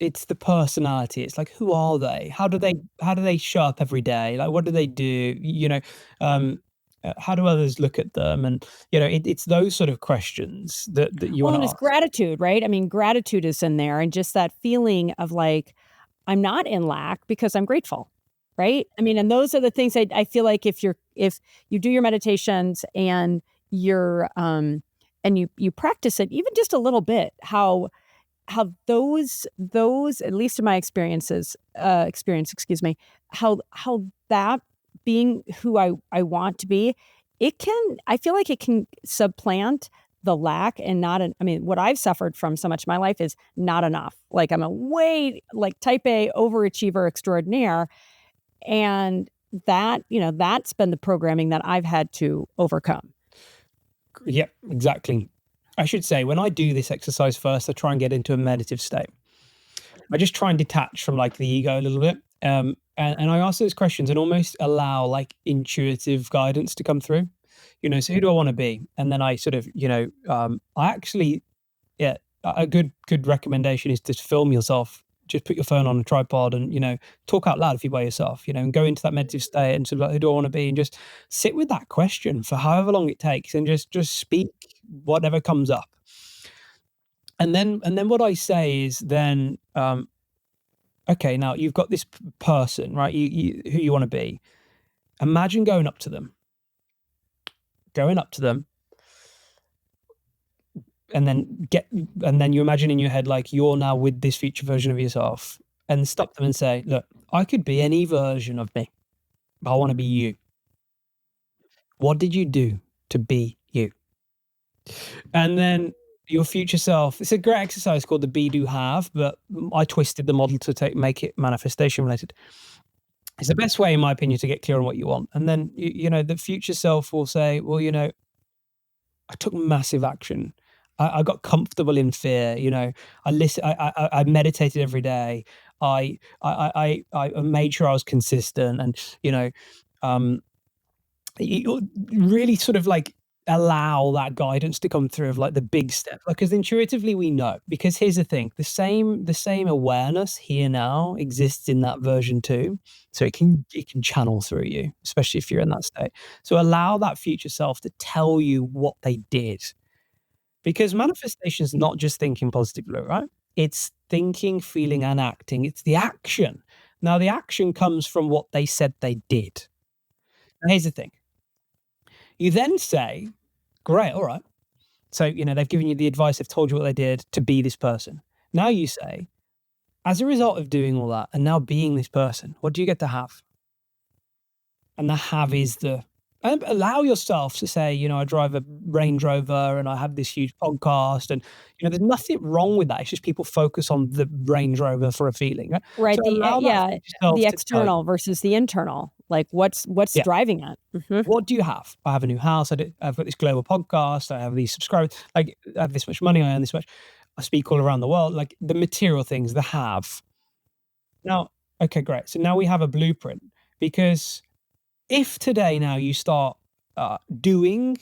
It's the personality. It's like, who are they? How do they show up every day? Like, what do they do? Um, how do others look at them? And it's those sort of questions that you Well, want to and it's ask. gratitude, right? I mean, gratitude is in there and just that feeling of like, I'm not in lack because I'm grateful, right? I mean, and those are the things I feel like if you do your meditations and you practice it even just a little bit, how those at least in my experience, excuse me, how that being who I want to be, I feel like it can supplant the lack and not an I mean, what I've suffered from so much of my life is not enough. Like, I'm a way like, type A overachiever extraordinaire, and that's been the programming that I've had to overcome. Yep, exactly. I should say, when I do this exercise first, I try and get into a meditative state. I just try and detach from like the ego a little bit. And I ask those questions and almost allow like intuitive guidance to come through. So who do I want to be? And then I sort of, I actually, yeah, a good recommendation is to film yourself. Just put your phone on a tripod and talk out loud if you're by yourself. And go into that meditative state and sort of like, who do I want to be? And just sit with that question for however long it takes, and just speak whatever comes up. And then what I say is then, okay, now you've got this person, right? You who you want to be. Imagine going up to them, and then you imagine in your head like you're now with this future version of yourself, and stop them and say, look, I could be any version of me, but I want to be you. What did you do to be you? And then your future self, it's a great exercise called the be, do, have, but I twisted the model to make it manifestation related. It's the best way, in my opinion, to get clear on what you want. And then, the future self will say, well, I took massive action. I got comfortable in fear. I meditated every day. I made sure I was consistent, and you really sort of like allow that guidance to come through of like the big step, because intuitively we know. Because here's the thing: the same awareness here now exists in that version too, so it can channel through you, especially if you're in that state. So allow that future self to tell you what they did. Because manifestation is not just thinking positively, right? It's thinking, feeling, and acting. It's the action. Now, the action comes from what they said they did. Now, here's the thing. You then say, great, all right. So, they've given you the advice, they've told you what they did to be this person. Now you say, as a result of doing all that and now being this person, what do you get to have? And the have is and allow yourself to say, I drive a Range Rover and I have this huge podcast, and there's nothing wrong with that. It's just people focus on the Range Rover for a feeling, right? Right. So allow that The yourself to tell you, external versus the internal. Like what's Yeah. driving it? Mhm. What do you have? I have a new house. I've got this global podcast. I have these subscribers. Like, I have this much money. I earn this much. I speak all around the world. Like the material things, the have. Now, okay, great. So now we have a blueprint, because if today now you start doing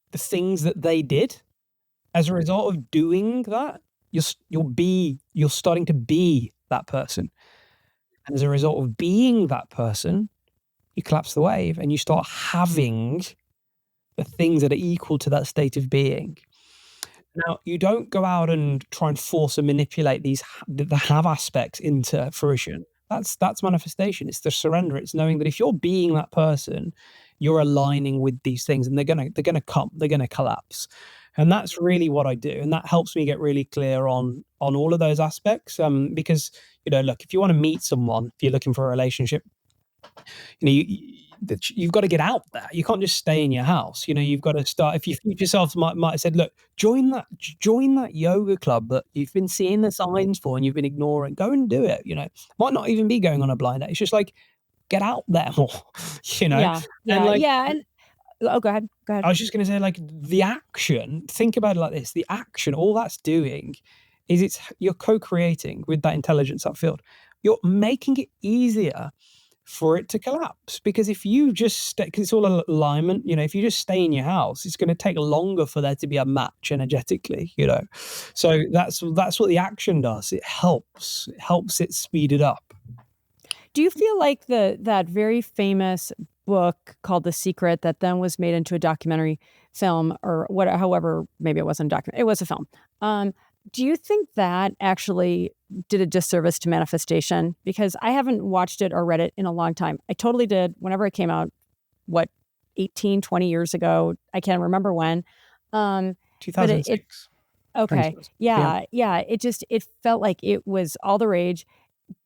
the things that they did, as a result of doing that, you're starting to be that person. And as a result of being that person, you collapse the wave and you start having the things that are equal to that state of being. Now, you don't go out and try and force and manipulate the have aspects into fruition. That's manifestation. It's the surrender. It's knowing that if you're being that person, you're aligning with these things, and they're gonna come. They're gonna collapse. And that's really what I do, and that helps me get really clear on all of those aspects. Because look, if you want to meet someone, if you're looking for a relationship, you've got to get out there. You can't just stay in your house. You've got to start. If your future self might have said, look, join that yoga club that you've been seeing the signs for and you've been ignoring. Go and do it. Might not even be going on a blind date. It's just like, get out there more. Yeah. And like, And go ahead. I was just going to say, like, the action. Think about it like this: the action. All that's doing is you're co-creating with that intelligence upfield. You're making it easier for it to collapse, because if you just because it's all alignment, if you just stay in your house, it's going to take longer for there to be a match energetically, so that's what the action does. It helps it speed it up. Do you feel like that very famous book called The Secret that then was made into a documentary film, or whatever, however, maybe it wasn't a documentary, it was a film. Do you think that actually did a disservice to manifestation? Because I haven't watched it or read it in a long time. I totally did whenever it came out, 18, 20 years ago. I can't remember when. 2006. Okay. Yeah. It felt like it was all the rage,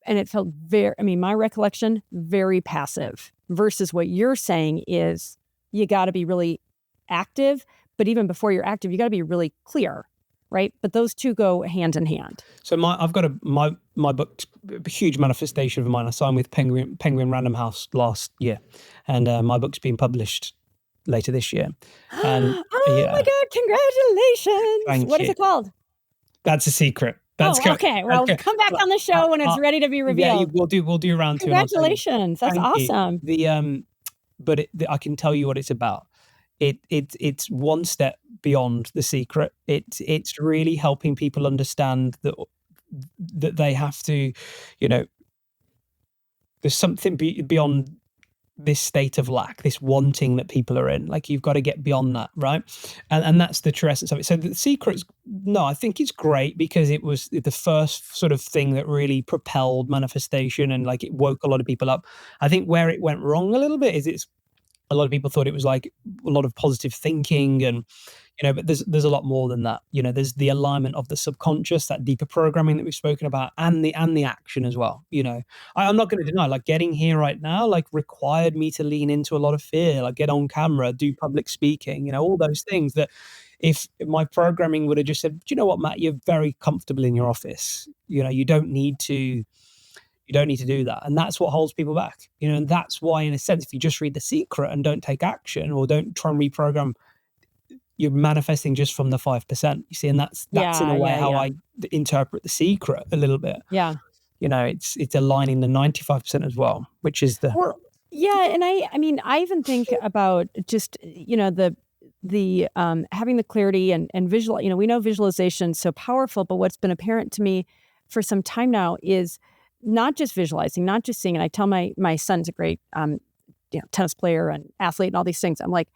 and it felt my recollection, very passive, versus what you're saying is you got to be really active. But even before you're active, you got to be really clear. Right, but those two go hand in hand. So I've got my book, a huge manifestation of mine. I signed with Penguin Random House last year, and my book's been published later this year. And oh my God, congratulations. Thank What you. is it called? That's a secret. That's okay. Well, come back on the show when it's ready to be revealed. Yeah, we'll do round 2. Congratulations. That's awesome. But I can tell you what it's about. It's one step beyond the secret. It's really helping people understand that they have to, there's something beyond this state of lack, this wanting that people are in. Like, you've got to get beyond that, right? And that's the true essence of it. So the secret's, no, I think it's great because it was the first sort of thing that really propelled manifestation, and like it woke a lot of people up. I think where it went wrong a little bit is a lot of people thought it was like a lot of positive thinking, and but there's a lot more than that. There's the alignment of the subconscious, that deeper programming that we've spoken about, and the action as well. I'm not going to deny, like, getting here right now, like, required me to lean into a lot of fear, like get on camera, do public speaking, all those things that if my programming would have just said, do you know what, Matt, you're very comfortable in your office, you don't need to do that. And that's what holds people back, and that's why, in a sense, if you just read The Secret and don't take action or don't try and reprogram, you're manifesting just from the 5%, you see. And that's in a way how I interpret The Secret a little bit. Yeah. It's aligning the 95% as well, which is the... Well, yeah. And I mean, I even think about just, the having the clarity and visual, we know visualization is so powerful, but what's been apparent to me for some time now is not just visualizing, not just seeing. And I tell my son's a great, tennis player and athlete and all these things. I'm like,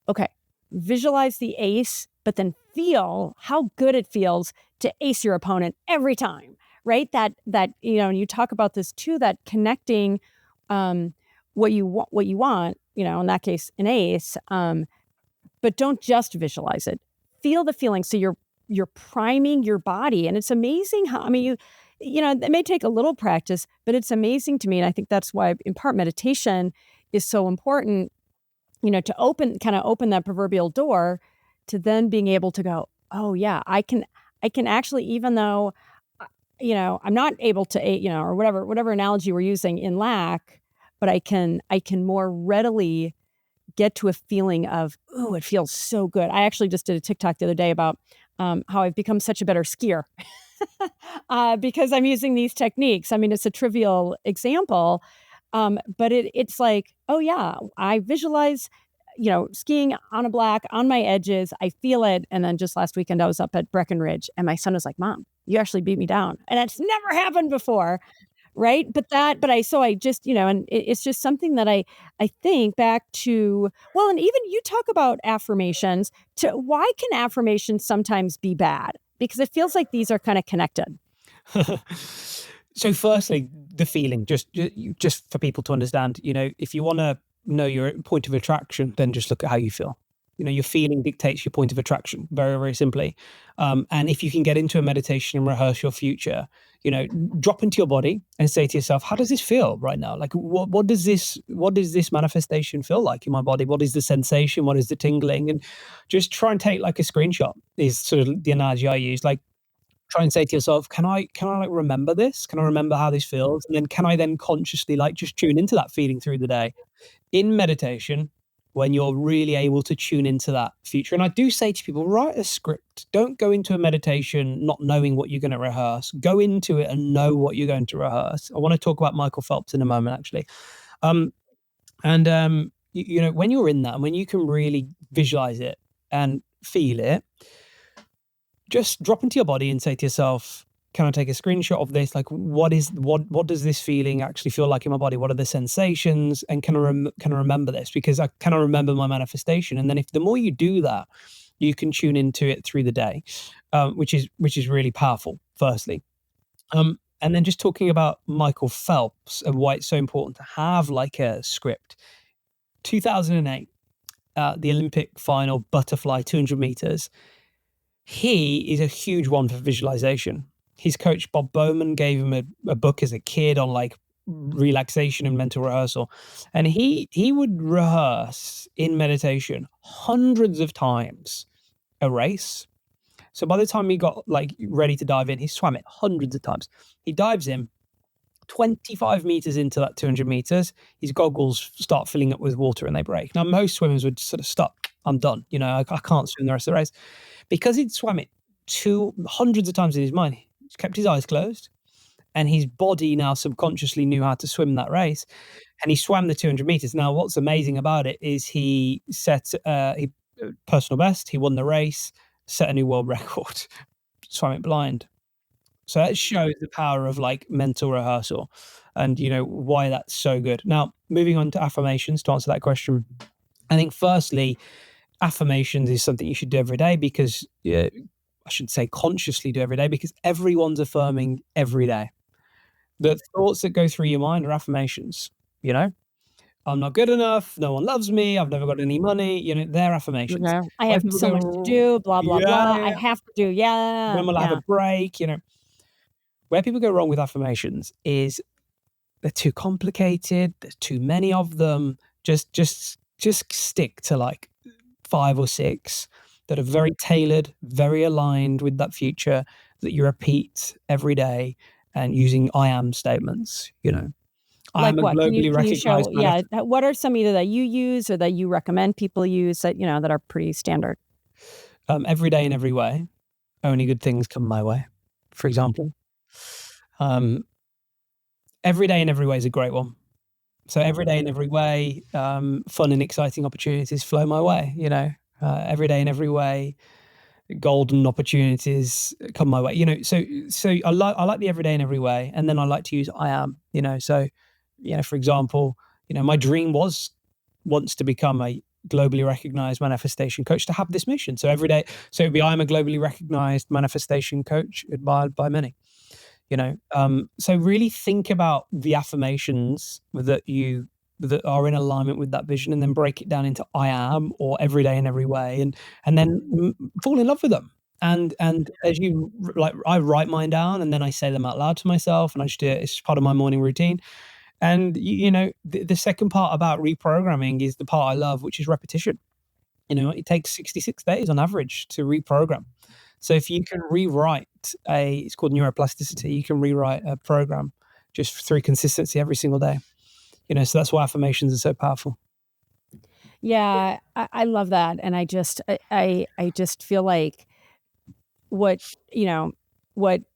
okay, visualize the ace, but then feel how good it feels to ace your opponent every time, right? That and you talk about this too, that connecting what you want, in that case, an ace, but don't just visualize it. Feel the feeling. So you're priming your body, and it's amazing how, it may take a little practice, but it's amazing to me. And I think that's why, in part, meditation is so important, to open that proverbial door to then being able to go, oh yeah, I can actually, even though, I'm not able to, or whatever analogy we're using in lack, but I can more readily get to a feeling of, ooh, it feels so good. I actually just did a TikTok the other day about how I've become such a better skier because I'm using these techniques. I mean, it's a trivial example, but it's like, oh yeah, I visualize, skiing on a black on my edges. I feel it. And then just last weekend, I was up at Breckenridge, and my son was like, "Mom, you actually beat me down," and it's never happened before. Right. I just, and it's just something that I think back to, well, and even you talk about affirmations, to why can affirmations sometimes be bad? Because it feels like these are kind of connected. So firstly, the feeling, just for people to understand, if you want to know your point of attraction, then just look at how you feel. Your feeling dictates your point of attraction, very, very simply. And if you can get into a meditation and rehearse your future, drop into your body and say to yourself, how does this feel right now? Like, what does this manifestation feel like in my body? What is the sensation? What is the tingling? And just try and take like a screenshot is sort of the analogy I use. Like, try and say to yourself, can I like remember this? Can I remember how this feels? And then can I then consciously like just tune into that feeling through the day? In meditation, when you're really able to tune into that future. And I do say to people, write a script. Don't go into a meditation not knowing what you're going to rehearse. Go into it and know what you're going to rehearse. I want to talk about Michael Phelps in a moment, actually. When you're in that, and when you can really visualize it and feel it, just drop into your body and say to yourself, can I take a screenshot of this? Like, what does this feeling actually feel like in my body? What are the sensations? And can I remember this? Because I remember my manifestation. And then if the more you do that, you can tune into it through the day, which is really powerful, firstly. And then just talking about Michael Phelps and why it's so important to have like a script. 2008, the Olympic final butterfly 200 meters. He is a huge one for visualization. His coach, Bob Bowman, gave him a book as a kid on like relaxation and mental rehearsal. And he would rehearse in meditation hundreds of times a race. So by the time he got like ready to dive in, he swam it hundreds of times. He dives in, 25 meters into that 200 meters, his goggles start filling up with water and they break. Now, most swimmers would sort of stop. I'm done. I can't swim the rest of the race. Because he'd swam it hundreds of times in his mind, he kept his eyes closed, and his body now subconsciously knew how to swim that race. And he swam the 200 meters. Now, what's amazing about it is he set personal best. He won the race, set a new world record, swam it blind. So that shows the power of mental rehearsal and, why that's so good. Now, moving on to affirmations to answer that question. I think firstly, affirmations is something you should do every day because I should say consciously do every day because everyone's affirming every day. The thoughts that go through your mind are affirmations, I'm not good enough. No one loves me. I've never got any money. They're affirmations. I have so much to do, blah, blah, blah. I have to do. When will I have a break? Where people go wrong with affirmations is they're too complicated. There's too many of them. Just stick to 5 or 6 that are very tailored, very aligned with that future that you repeat every day and using I am statements, I'm a what? globally recognized what are some either that you use or that you recommend people use that, that are pretty standard? Every day in every way, only good things come my way, for example. Every day in every way is a great one. So every day in every way, fun and exciting opportunities flow my way, every day in every way, golden opportunities come my way, so I like the every day in every way. And then I like to use I am, so, for example, my dream was once to become a globally recognized manifestation coach to have this mission. So every day, so it'd be, I'm a globally recognized manifestation coach admired by many. So really think about the affirmations that are in alignment with that vision, and then break it down into I am or every day in every way, and then fall in love with them. And as you I write mine down and then I say them out loud to myself, and I just do it. It's part of my morning routine. And the second part about reprogramming is the part I love, which is repetition. It takes 66 days on average to reprogram. So if you can rewrite it's called neuroplasticity, you can rewrite a program just through consistency every single day. So that's why affirmations are so powerful. Yeah, I love that. And I just feel like what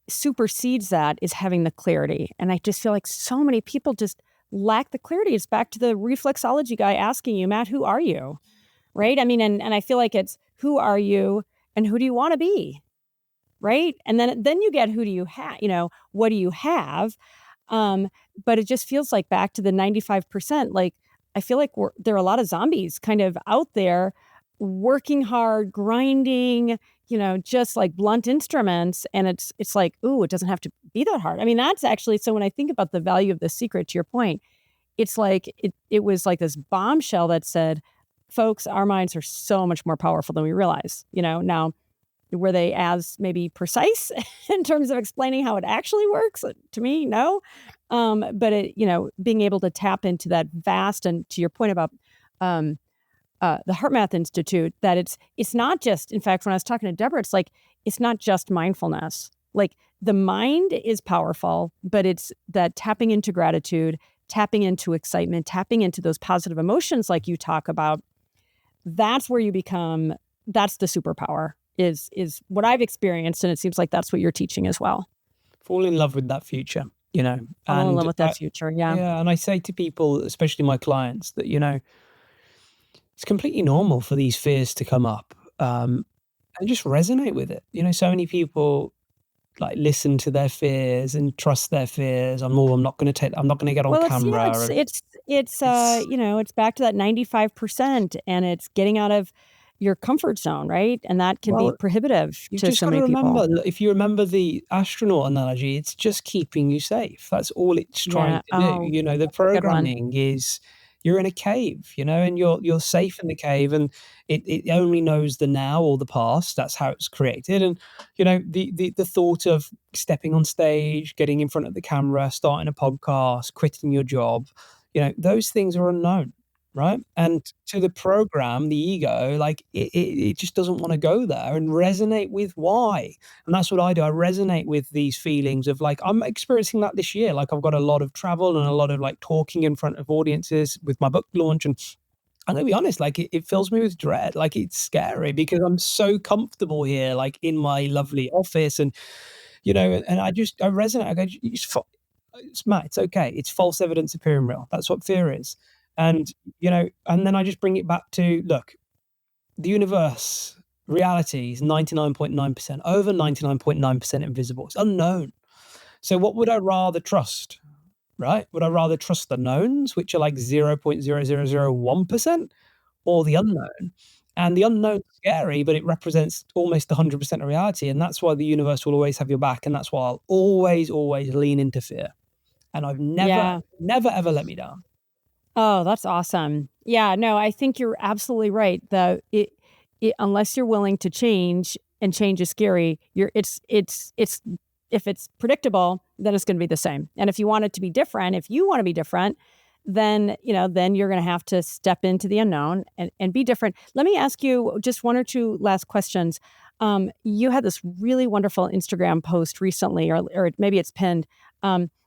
supersedes that is having the clarity. And I just feel like so many people just lack the clarity. It's back to the reflexology guy asking you, Matt, who are you? Right? I mean, and I feel like it's who are you and who do you want to be? Right? And then you get who do you have, what do you have? But it just feels like back to the 95%, I feel like there are a lot of zombies kind of out there working hard, grinding, just like blunt instruments. And it's like, ooh, it doesn't have to be that hard. I mean, that's actually, so when I think about the value of The Secret, to your point, it's like, it was like this bombshell that said, folks, our minds are so much more powerful than we realize, now, were they as maybe precise in terms of explaining how it actually works? To me, no. But being able to tap into that vast, and to your point about the HeartMath Institute, that it's not just, in fact, when I was talking to Deborah, it's not just mindfulness. The mind is powerful, but it's that tapping into gratitude, tapping into excitement, tapping into those positive emotions like you talk about. That's where you become, that's the superpower. Is what I've experienced, and it seems like that's what you're teaching as well. Fall in love with that future, Fall in love with that future, yeah. Yeah, and I say to people, especially my clients, that it's completely normal for these fears to come up, and just resonate with it. So many people listen to their fears and trust their fears. I'm not going to get on camera. It's back to that 95%, and it's getting out of your comfort zone, right? And that can be prohibitive to so many people. If you remember the astronaut analogy, it's just keeping you safe. That's all it's trying to do. The programming is you're in a cave, and you're safe in the cave, and it only knows the now or the past. That's how it's created. And the thought of stepping on stage, getting in front of the camera, starting a podcast, quitting your job, those things are unknown. right? And to the program, the ego, like it just doesn't want to go there and resonate with why. And that's what I do. I resonate with these feelings of like, I'm experiencing that this year. Like I've got a lot of travel and a lot of like talking in front of audiences with my book launch. And I'm gonna be honest, like it fills me with dread. Like it's scary because I'm so comfortable here, like in my lovely office, and and I resonate. I go, it's Matt, it's okay. It's false evidence appearing real. That's what fear is. And and then I just bring it back to look, the universe, reality is 99.9%, over 99.9% invisible. It's unknown. So what would I rather trust? Right? Would I rather trust the knowns, which are like 0.0001%, or the unknown? And the unknown's scary, but it represents almost 100% of reality. And that's why the universe will always have your back. And that's why I'll always, always lean into fear. And I've never, never, ever let me down. Oh, that's awesome. Yeah, no, I think you're absolutely right. Unless you're willing to change, and change is scary, it's if it's predictable, then it's going to be the same. And if you want it to be different, if you want to be different, then then you're going to have to step into the unknown and be different. Let me ask you just one or two last questions. You had this really wonderful Instagram post recently, or maybe it's pinned,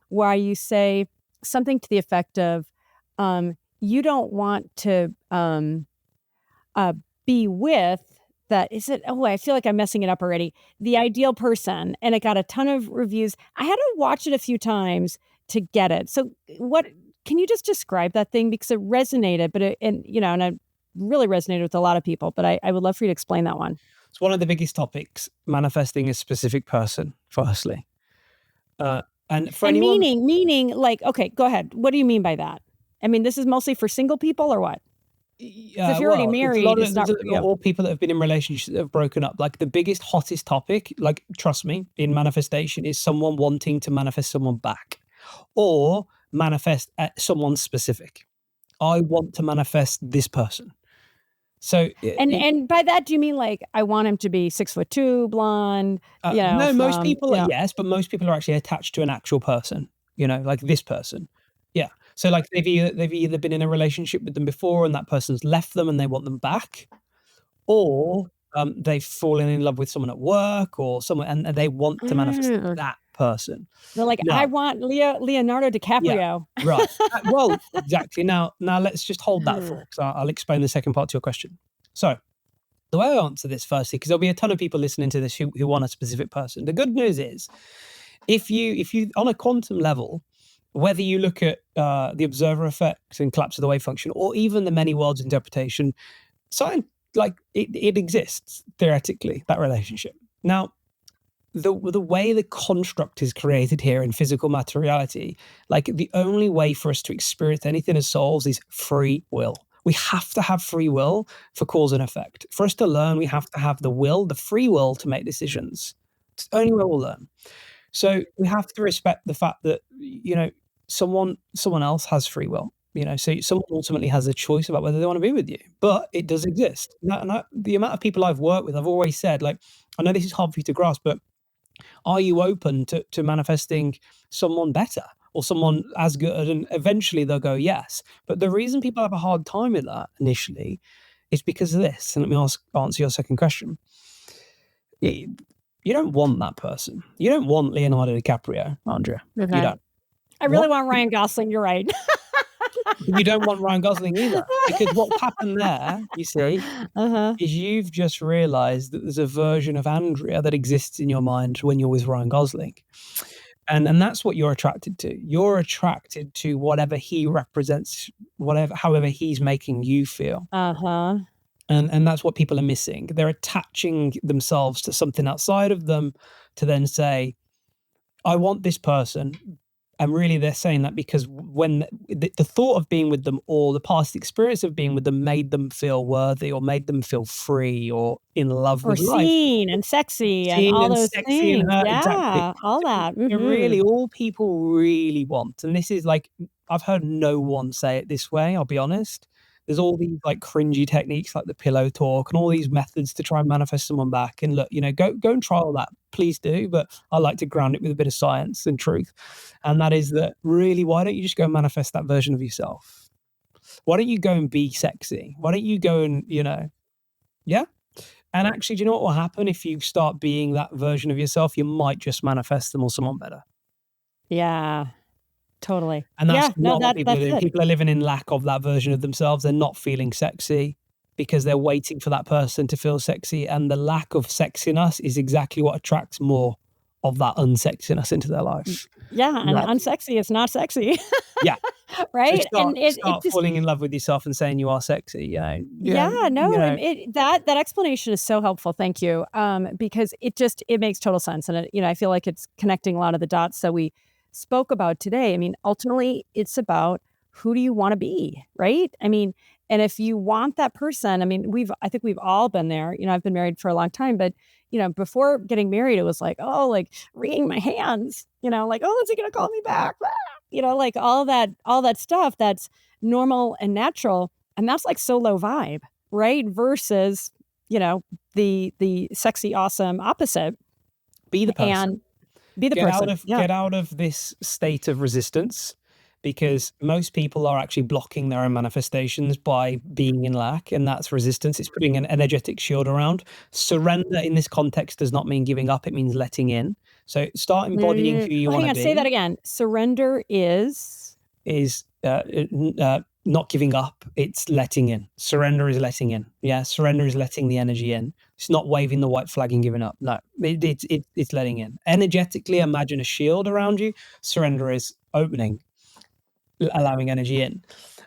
where you say something to the effect of, you don't want to be with that. Is it? Oh, I feel like I'm messing it up already. The ideal person, and it got a ton of reviews. I had to watch it a few times to get it. So, what can you just describe that thing, because it resonated, but and it really resonated with a lot of people. But I would love for you to explain that one. It's one of the biggest topics, manifesting a specific person. Firstly, and for anyone, meaning, like, okay, go ahead. What do you mean by that? I mean, this is mostly for single people, or what? If you're already married, it's not or people that have been in relationships that have broken up. Like the biggest, hottest topic, like trust me, in manifestation is someone wanting to manifest someone back, or manifest someone specific. I want to manifest this person. So, and by that, do you mean like I want him to be 6'2", blonde? No, most people, yes, but most people are actually attached to an actual person. Like this person. Yeah. So like they've either been in a relationship with them before and that person's left them and they want them back, or they've fallen in love with someone at work or someone and they want to manifest that person. They're like, I want Leonardo DiCaprio. Yeah, right. Well, exactly. Now let's just hold that thought, because I'll explain the second part to your question. So the way I answer this firstly, because there'll be a ton of people listening to this who want a specific person. The good news is, if you on a quantum level, whether you look at the observer effect and collapse of the wave function, or even the many worlds interpretation, science, like it exists theoretically, that relationship. Now, the way the construct is created here in physical materiality, like the only way for us to experience anything as souls is free will. We have to have free will for cause and effect. For us to learn, we have to have the free will to make decisions. It's the only way we'll learn. So we have to respect the fact that, someone else has free will, so someone ultimately has a choice about whether they want to be with you, but it does exist. The amount of people I've worked with, I've always said, like, I know this is hard for you to grasp, but are you open to manifesting someone better or someone as good? And eventually they'll go, yes. But the reason people have a hard time with that initially is because of this. And let me answer your second question. You don't want that person. You don't want Leonardo DiCaprio, Andrea. Okay. You don't. I really want Ryan Gosling. You're right. You don't want Ryan Gosling either, because what happened there, you see, is you've just realized that there's a version of Andrea that exists in your mind when you're with Ryan Gosling. And that's what you're attracted to. You're attracted to whatever he represents, however he's making you feel. And that's what people are missing. They're attaching themselves to something outside of them to then say, I want this person. And really they're saying that because when the thought of being with them, or the past experience of being with them, made them feel worthy, or made them feel free, or in love with life. Or seen and sexy and all those things. Yeah, exactly. all that. Really, all people really want. And this is like, I've heard no one say it this way, I'll be honest. There's all these like cringy techniques like the pillow talk and all these methods to try and manifest someone back. And look, go and try all that. Please do. But I like to ground it with a bit of science and truth. And that is that really, why don't you just go manifest that version of yourself? Why don't you go and be sexy? Why don't you go and, yeah? And actually, do you know what will happen if you start being that version of yourself? You might just manifest them or someone better. Yeah, totally. And that's Yeah, no, not what people are that's doing. it. People are living in lack of that version of themselves. They're not feeling sexy because they're waiting for that person to feel sexy. And the lack of sexiness is exactly what attracts more of that unsexiness into their life. Yeah, and That's unsexy is not sexy. Yeah. So Right? start And it start just falling in love with yourself and saying you are sexy, Yeah, no, and that explanation is so helpful. Thank you. Because it makes total sense, and I feel like it's connecting a lot of the dots that we spoke about today. I mean, ultimately, it's about who do you want to be, right? I mean, and if you want that person, I mean, I think we've all been there. I've been married for a long time, but before getting married, it was like, oh, like wringing my hands, like, oh, is he gonna call me back? Like all that stuff that's normal and natural. And that's like so low vibe, right? Versus, the sexy, awesome opposite be the person. and be the person. Yeah. Get out of this state of resistance, because most people are actually blocking their own manifestations by being in lack, and that's resistance. It's putting an energetic shield around. Surrender in this context does not mean giving up, it means letting in. So start embodying who you want Hang to on, say that be. again. Surrender is Not giving up, it's letting in. Surrender is letting in. Yeah, surrender is letting the energy in. It's not waving the white flag and giving up. No, it's letting in. Energetically, imagine a shield around you. Surrender is opening, allowing energy in,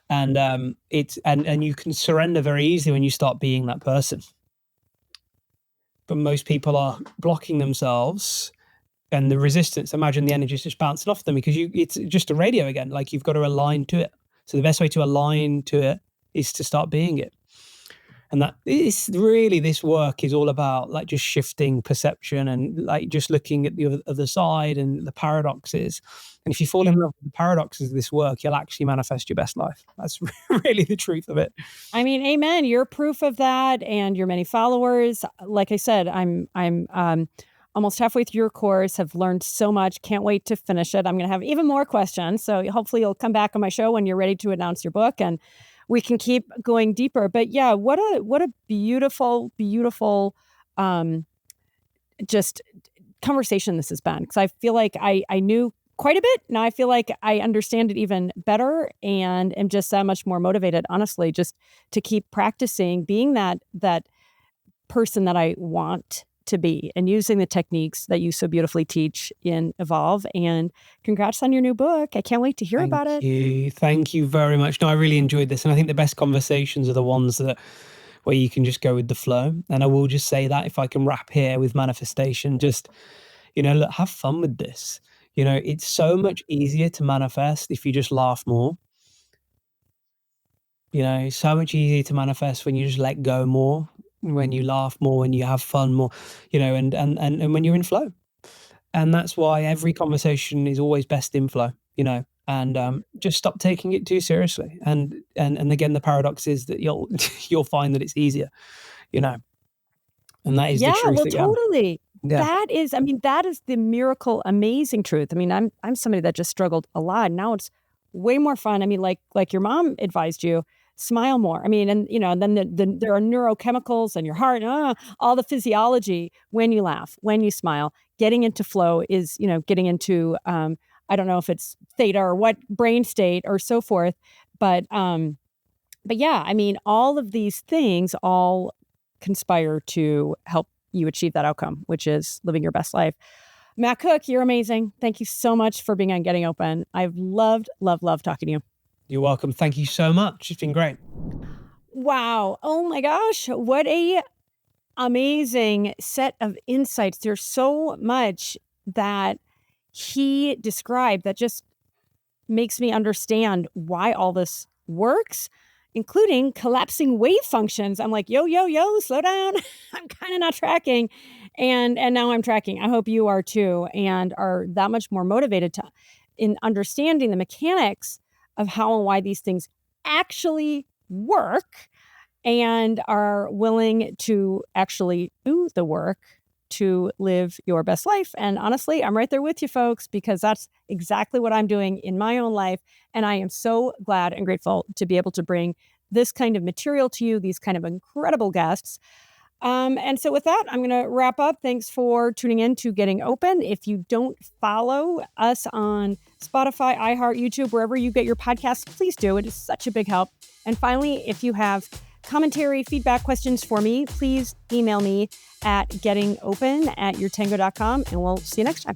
and and you can surrender very easily when you start being that person. But most people are blocking themselves, and the resistance. Imagine the energy is just bouncing off them because it's just a radio again. Like you've got to align to it. So the best way to align to it is to start being it. And that is really, this work is all about like just shifting perception and like just looking at the other side and the paradoxes. And if you fall in love with the paradoxes of this work, you'll actually manifest your best life. That's really the truth of it. I mean, amen. You're proof of that, and your many followers. Like I said, I'm almost halfway through your course. Have learned so much. Can't wait to finish it. I'm going to have even more questions. So hopefully you'll come back on my show when you're ready to announce your book, and we can keep going deeper. But yeah, what a beautiful, beautiful, just conversation this has been. Because I feel like I knew quite a bit. Now I feel like I understand it even better, and am just that much more motivated, honestly, just to keep practicing being that person that I want to be, and using the techniques that you so beautifully teach in Evolve. And congrats on your new book. I can't wait to hear about it. Thank you very much. No, I really enjoyed this. And I think the best conversations are the ones where you can just go with the flow. And I will just say that if I can wrap here with manifestation, just, look, have fun with this. It's so much easier to manifest if you just laugh more. So much easier to manifest when you just let go more, when you laugh more, when you have fun more, and when you're in flow. And that's why every conversation is always best in flow, and just stop taking it too seriously. And again, the paradox is that you'll find that it's easier, and that is the truth. Well, totally. Yeah. That is the miracle, amazing truth. I mean, I'm somebody that just struggled a lot. Now it's way more fun. I mean, like your mom advised you, smile more. I mean, and then there are neurochemicals in your heart, all the physiology when you laugh, when you smile. Getting into flow is, getting into I don't know if it's theta or what brain state or so forth, but yeah, I mean, all of these things all conspire to help you achieve that outcome, which is living your best life. Matt Cooke, you're amazing. Thank you so much for being on Getting Open. I've loved talking to you. You're welcome. Thank you so much. It's been great. Wow. Oh my gosh. What a amazing set of insights. There's so much that he described that just makes me understand why all this works, including collapsing wave functions. I'm like, yo, slow down. I'm kind of not tracking. And now I'm tracking. I hope you are too, and are that much more motivated in understanding the mechanics of how and why these things actually work, and are willing to actually do the work to live your best life. And honestly, I'm right there with you folks, because that's exactly what I'm doing in my own life. And I am so glad and grateful to be able to bring this kind of material to you, these kind of incredible guests. And so with that, I'm going to wrap up. Thanks for tuning in to Getting Open. If you don't follow us on Spotify, iHeart, YouTube, wherever you get your podcasts, please do. It is such a big help. And finally, if you have commentary, feedback, questions for me, please email me at gettingopen@yourtango.com, and we'll see you next time.